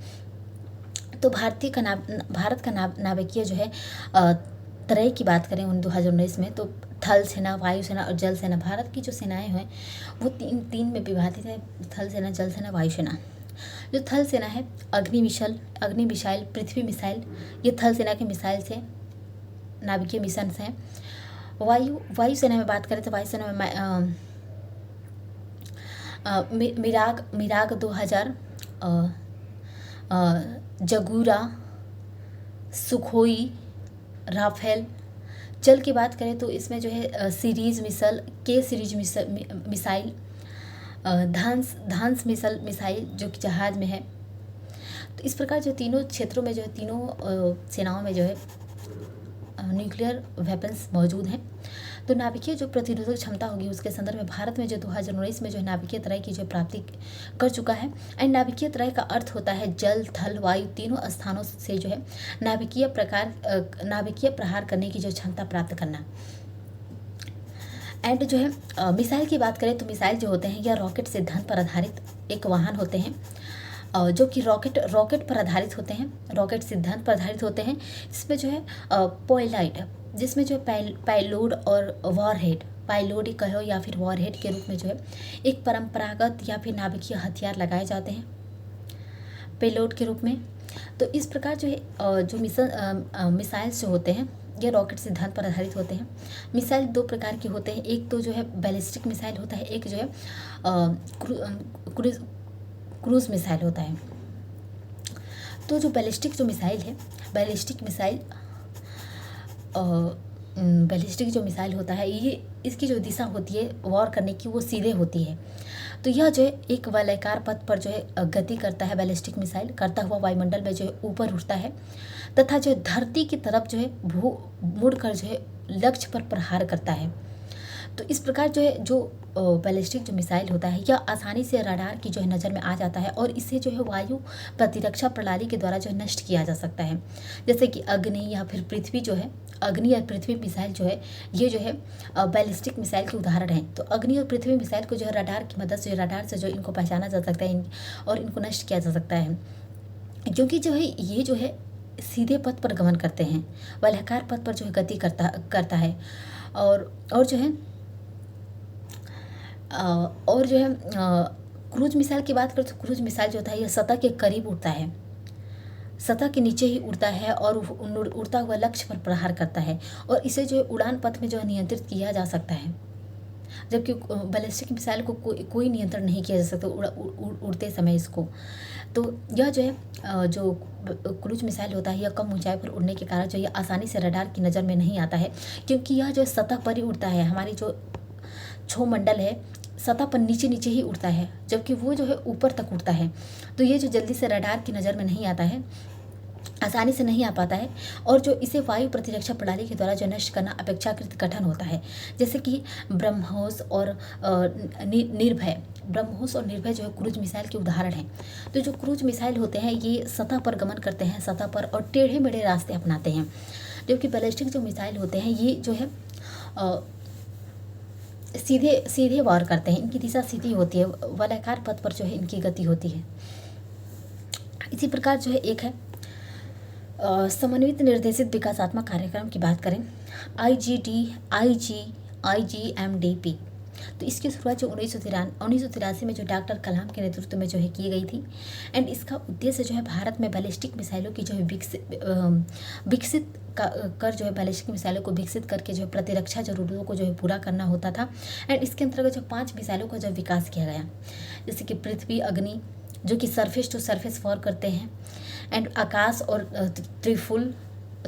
तो भारत का नाभिकीय जो है तरह की बात करें 2019 में, तो थल सेना, वायुसेना और जल सेना। भारत की जो सेनाएं हैं वो तीन में विभाजित है, थल सेना, जल सेना, वायुसेना। जो थल सेना है अग्नि मिसाइल, पृथ्वी मिसाइल, ये थल सेना के मिसाइल से नाभिकीय मिशन से हैं। वायुसेना में बात करें तो वायुसेना में मिराग 2000, जगूरा, सुखोई, राफेल। जल की बात करें तो इसमें जो है सीरीज मिसाइल, धांस मिसाइल जो कि जहाज में है। तो इस प्रकार जो तीनों क्षेत्रों में जो है तीनों सेनाओं में जो है न्यूक्लियर वेपन्स मौजूद हैं। तो नाभिकीय जो प्रतिरोधक क्षमता होगी उसके संदर्भ में भारत में जो 2019 में जो है नाभिकीय त्रय की जो प्राप्ति कर चुका है। एंड नाभिकीय त्रय का अर्थ होता है जल, थल, वायु तीनों स्थानों से जो है नाभिकीय प्रहार करने की जो क्षमता प्राप्त करना। एंड जो है मिसाइल की बात करें तो मिसाइल जो होते हैं या रॉकेट सिद्धांत पर आधारित एक वाहन होते हैं, जो कि रॉकेट पर आधारित होते हैं, रॉकेट सिद्धांत पर आधारित होते हैं। इसमें जो है पोलाइट, जिसमें जो पायलोड और वॉरहेड, पायलोड ही कहो या फिर वॉरहेड के रूप में जो है एक परंपरागत या फिर नाभिकीय हथियार लगाए जाते हैं पेलोड के रूप में। तो इस प्रकार जो है जो मिसाइल्स जो होते हैं ये रॉकेट सिद्धांत पर आधारित होते हैं। मिसाइल दो प्रकार के होते हैं, एक तो जो है बैलिस्टिक मिसाइल होता है, एक जो है क्रूज मिसाइल होता है। तो जो बैलिस्टिक जो मिसाइल होता है ये इसकी जो दिशा होती है वॉर करने की वो सीधे होती है। तो यह जो है एक वलयाकार पथ पर जो है गति करता है, बैलिस्टिक मिसाइल करता हुआ वायुमंडल में जो है ऊपर उठता है तथा जो धरती की तरफ जो है मुड़कर जो है लक्ष्य पर प्रहार करता है। तो इस प्रकार जो है जो बैलिस्टिक जो मिसाइल होता है यह आसानी से रडार की जो है नज़र में आ जाता है और इसे जो है वायु प्रतिरक्षा प्रणाली के द्वारा जो है नष्ट किया जा सकता है। जैसे कि अग्नि या फिर पृथ्वी मिसाइल जो है ये जो है बैलिस्टिक मिसाइल के उदाहरण हैं। तो अग्नि और पृथ्वी मिसाइल को जो है रडार की मदद से रडार से जो इनको पहचाना जा सकता है और इनको नष्ट किया जा सकता है, क्योंकि जो है ये जो है सीधे पथ पर गमन करते हैं, वलयाकार पथ पर जो है गति करता है और जो है क्रूज मिसाइल की बात करें तो क्रूज मिसाइल जो होता है यह सतह के करीब उड़ता है, सतह के नीचे ही उड़ता है और उड़ता हुआ लक्ष्य पर प्रहार करता है और इसे जो है उड़ान पथ में जो है नियंत्रित किया जा सकता है। जबकि बैलिस्टिक मिसाइल को कोई नियंत्रण नहीं किया जा सकता उड़ते समय इसको। तो यह जो है जो क्रूज मिसाइल होता है, यह कम ऊंचाई पर उड़ने के कारण जो ये आसानी से रडार की नज़र में नहीं आता है, क्योंकि यह जो सतह पर ही उड़ता है। हमारी जो क्षोमंडल है सतह पर नीचे नीचे ही उड़ता है, जबकि वो जो है ऊपर तक उड़ता है। तो ये जो जल्दी से रडार की नज़र में नहीं आता है, आसानी से नहीं आ पाता है, और जो इसे वायु प्रतिरक्षा प्रणाली के द्वारा जो नष्ट करना अपेक्षाकृत कठिन होता है। जैसे कि ब्रह्मोस और निर्भय, ब्रह्मोस और निर्भय जो है क्रूज मिसाइल के उदाहरण हैं। तो जो क्रूज मिसाइल होते हैं ये सतह पर गमन करते हैं, सतह पर, और टेढ़े मेढ़े रास्ते अपनाते हैं। जबकि बैलिस्टिक जो मिसाइल होते हैं ये जो है सीधे सीधे वार करते हैं, इनकी दिशा सीधी होती है, वलयाकार पथ पर जो है इनकी गति होती है। इसी प्रकार जो है एक है समन्वित निर्देशित विकासात्मक कार्यक्रम की बात करें, IGMDP। तो इसकी शुरुआत जो 1983 में जो डॉक्टर कलाम के नेतृत्व में जो है की गई थी। एंड इसका उद्देश्य जो है भारत में बैलिस्टिक मिसाइलों की जो है विकसित कर जो है बैलिस्टिक मिसाइलों को विकसित करके जो है प्रतिरक्षा जरूरतों को जो है पूरा करना होता था। एंड इसके अंतर्गत जो 5 मिसाइलों का जो विकास किया गया, जैसे कि पृथ्वी अग्नि जो कि सरफेस टू सरफेस वॉर करते हैं, एंड आकाश और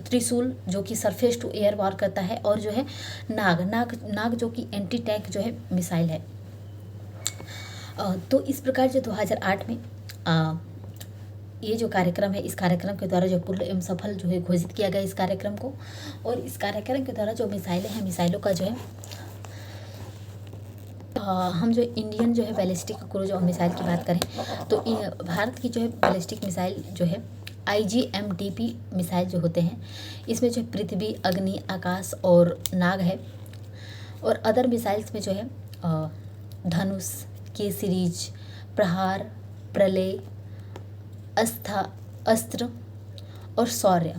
त्रिशूल जो कि सरफेस टू एयर वॉर करता है, और जो है नाग जो कि एंटी टैंक जो है मिसाइल है। तो इस प्रकार जो 2008 में ये जो कार्यक्रम है, इस कार्यक्रम के द्वारा जो पूर्ण एवं सफल जो है घोषित किया गया इस कार्यक्रम को। और इस कार्यक्रम के द्वारा जो मिसाइलें हैं, मिसाइलों का जो है हम जो इंडियन जो है बैलिस्टिक क्रूज और मिसाइल की बात करें तो भारत की जो है बैलिस्टिक मिसाइल जो है IGMDP मिसाइल जो होते हैं, इसमें जो पृथ्वी अग्नि आकाश और नाग है। और अदर मिसाइल्स में जो है धनुष के सीरीज, प्रहार, प्रलय, अस्त्र और शौर्य,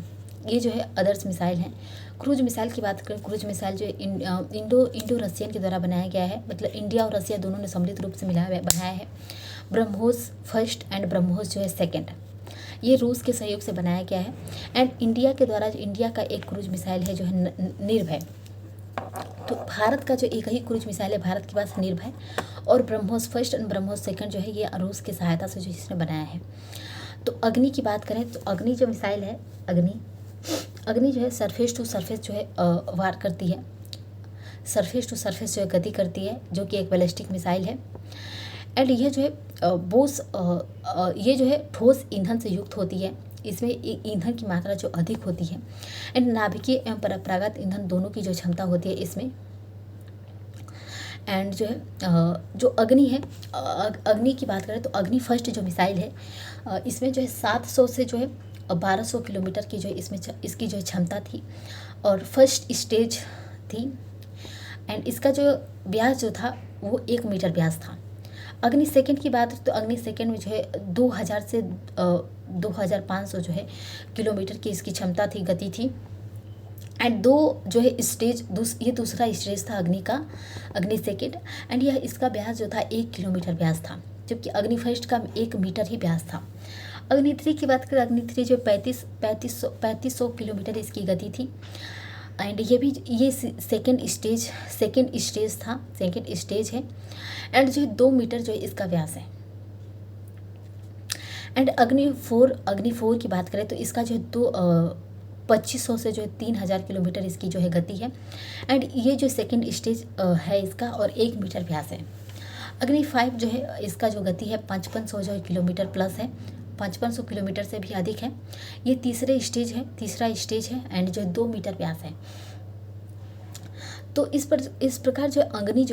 ये जो है अदर्स मिसाइल हैं। क्रूज मिसाइल की बात करें, क्रूज मिसाइल जो इंडो रशियन के द्वारा बनाया गया है, मतलब इंडिया और रसिया दोनों ने सम्मिलित रूप से बनाया है। ब्रह्मोस फर्स्ट एंड ब्रह्मोस जो है सेकंड, ये रूस के सहयोग से बनाया गया है। एंड इंडिया के द्वारा इंडिया का एक क्रूज मिसाइल है जो है निर्भय। तो भारत का जो एक ही क्रूज मिसाइल है भारत के पास निर्भय, और BrahMos first and BrahMos second जो है ये रूस की सहायता से जो इसने बनाया है। तो अग्नि की बात करें तो अग्नि जो मिसाइल है, अग्नि जो है सरफेस टू सरफेस जो है वार करती है, सरफेस टू सरफेस जो है गति करती है, जो कि एक बैलिस्टिक मिसाइल है। एंड यह जो है ये जो है ठोस ईंधन से युक्त होती है, इसमें ईंधन की मात्रा जो अधिक होती है। एंड नाभिकीय एवं परंपरागत ईंधन दोनों की जो क्षमता होती है इसमें। एंड जो है जो अग्नि है, अग्नि की बात करें तो अग्नि फर्स्ट जो मिसाइल है इसमें जो है 700 से जो है 1200 किलोमीटर की जो है इसमें इसकी जो क्षमता थी, और फर्स्ट स्टेज थी। एंड इसका जो व्यास जो था वो 1 मीटर व्यास था। अग्नि सेकंड की बात तो अग्नि सेकंड में जो है 2000 से 2500 जो है किलोमीटर की इसकी क्षमता थी, गति थी। एंड दो जो है स्टेज, ये दूसरा स्टेज था अग्नि का, अग्नि सेकंड। एंड यह इसका व्यास जो था 1 किलोमीटर व्यास था, जबकि अग्नि फर्स्ट का 1 मीटर ही व्यास था। अग्नि 3 की बात करें, अग्नि 3 जो 3500 किलोमीटर इसकी गति थी। एंड ये सेकंड स्टेज है। एंड जो है 2 मीटर जो है इसका व्यास है। एंड अग्नि 4 की बात करें तो इसका जो है 2500 से जो है 3000 किलोमीटर इसकी जो है गति है। एंड ये जो सेकंड स्टेज है इसका, और 1 मीटर व्यास है। अग्नि 5 जो है इसका जो गति है 5500 जो है किलोमीटर प्लस है, 5500 किलोमीटर से भी अधिक है। ये तीसरा स्टेज है। एंड जो 2 मीटर व्यास है। तो इस प्रकार जो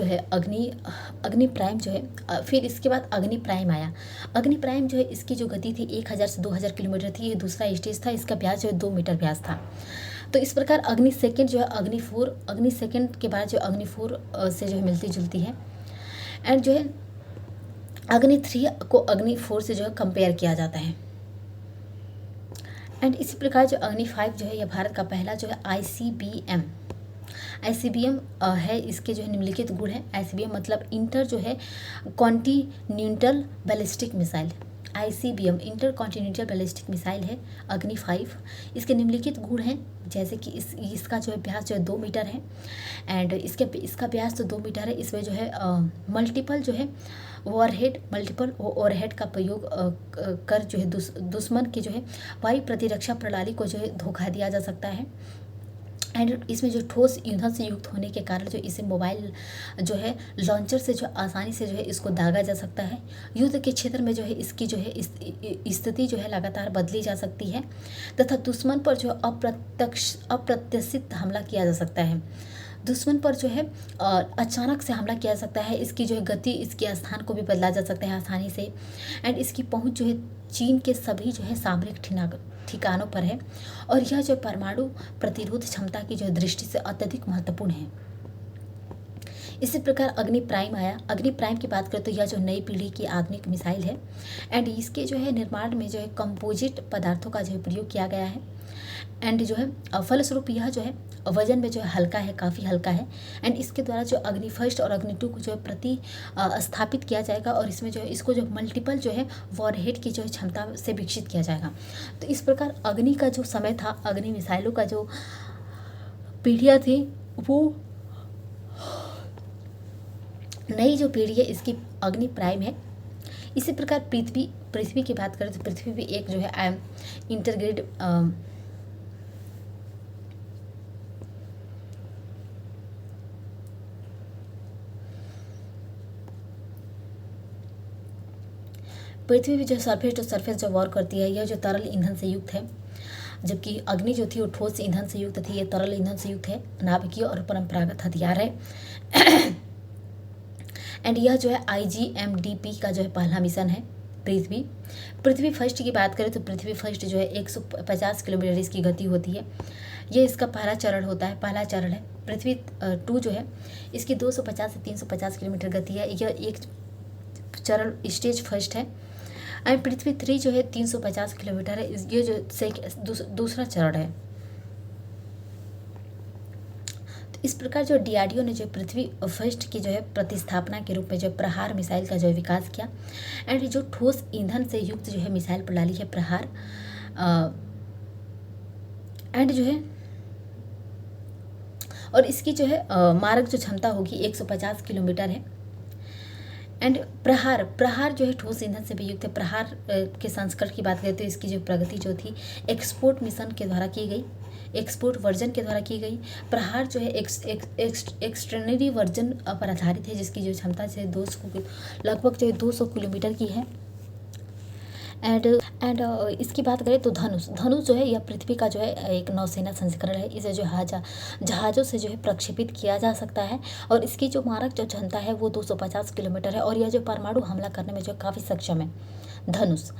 है अग्नि प्राइम जो है, फिर इसके बाद अग्नि प्राइम आया। अग्नि प्राइम जो है इसकी जो गति थी 1000 से 2000 किलोमीटर थी, ये दूसरा स्टेज था, इसका व्यास जो है 2 मीटर व्यास था। तो इस प्रकार अग्नि सेकंड जो है अग्नि सेकंड के बाद जो अग्नि 4 से जो है मिलती जुलती है। एंड जो है अग्नि 3 को अग्नि 4 से जो है कंपेयर किया जाता है। एंड इसी प्रकार जो अग्नि 5 जो है यह भारत का पहला जो है ICBM है। इसके जो है निम्नलिखित गुण है। ICBM मतलब इंटर जो है continental ballistic missile. ICBM inter continental ballistic missile है अग्नि 5। इसके निम्नलिखित गुण हैं, जैसे कि इसका जो है व्यास जो है 2 मीटर है, एंड इसका व्यास तो 2 मीटर है। इसमें जो है मल्टीपल जो है मल्टीपल ओवरहेड का प्रयोग कर जो है दुश्मन के जो है वायु प्रतिरक्षा प्रणाली को जो है धोखा दिया जा सकता है। एंड इसमें जो ठोस ईंधन से युक्त होने के कारण जो इसे मोबाइल जो है लॉन्चर से जो आसानी से जो है इसको दागा जा सकता है। युद्ध के क्षेत्र में जो है इसकी जो है स्थिति जो है लगातार बदली जा सकती है, तथा दुश्मन पर जो अप्रत्याशित हमला किया जा सकता है। दुश्मन पर जो है अचानक से हमला किया जा सकता है। इसकी जो है गति, इसके स्थान को भी बदला जा सकता है आसानी से। एंड इसकी पहुंच जो है चीन के सभी जो है सामरिक ठिकानों पर है, और यह जो परमाणु प्रतिरोध क्षमता की जो दृष्टि से अत्यधिक महत्वपूर्ण है। इसी प्रकार अग्नि प्राइम आया। अग्नि प्राइम की बात करें तो यह जो नई पीढ़ी की आधुनिक मिसाइल है, एंड इसके जो है निर्माण में जो है कंपोजिट पदार्थों का जो है प्रयोग किया गया है। एंड जो है फलस्वरूप यह जो है वजन में जो है हल्का है, काफ़ी हल्का है। एंड इसके द्वारा जो अग्नि फर्स्ट और अग्नि 2 को जो है स्थापित किया जाएगा, और इसमें जो है इसको जो मल्टीपल जो है वॉरहेड की जो है क्षमता से विकसित किया जाएगा। तो इस प्रकार अग्नि का जो समय था, अग्नि मिसाइलों का जो पीढ़ियाँ थी, वो नई जो पीढ़ी है इसकी अग्नि प्राइम है। इसी प्रकार पृथ्वी की बात करें तो पृथ्वी भी एक जो है इंटरग्रेड पृथ्वी भी जो सरफेस टू सरफेस जो वॉर करती है, यह जो तरल ईंधन से युक्त है, जबकि अग्नि जो थी वो ठोस ईंधन से युक्त थी, ये तरल ईंधन से युक्त है। नाभिकीय और परंपरागत हथियार है। एंड यह जो है IGMDP का जो है पहला मिशन है। पृथ्वी फर्स्ट की बात करें तो पृथ्वी फर्स्ट जो है 150 किलोमीटर इसकी गति होती है। ये इसका पहला चरण होता है, पहला चरण है। पृथ्वी 2 जो है इसकी 250 से 350 किलोमीटर गति है, यह एक चरण स्टेज फर्स्ट है। एंड पृथ्वी 3 जो है 350 किलोमीटर है, ये जो दूसरा चरण है। तो इस प्रकार जो DRDO ने जो पृथ्वी फर्स्ट की जो है प्रतिस्थापना के रूप में जो प्रहार मिसाइल का जो है विकास किया। एंड जो ठोस ईंधन से युक्त जो है मिसाइल प्रणाली है प्रहार, एंड जो है और इसकी जो है मारक जो क्षमता होगी 150 किलोमीटर है। एंड प्रहार जो है ठोस ईंधन से भी युक्त है। प्रहार के संस्करण की बात करें तो इसकी जो प्रगति जो थी एक्सपोर्ट मिशन के द्वारा की गई, एक्सपोर्ट वर्जन के द्वारा की गई। प्रहार जो है एक्सटर्नरी वर्जन पर आधारित है, जिसकी जो क्षमता जो है 200 लगभग जो है 200 किलोमीटर की है। एंड इसकी बात करें तो धनुष जो है यह पृथ्वी का जो है एक नौसेना संस्करण है। इसे जो जहाज़ों से जो है प्रक्षेपित किया जा सकता है, और इसकी जो मारक जो क्षमता है वो 250 किलोमीटर है, और यह जो परमाणु हमला करने में जो काफ़ी सक्षम है धनुष।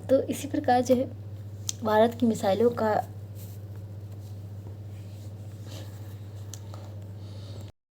तो इसी प्रकार जो है भारत की मिसाइलों का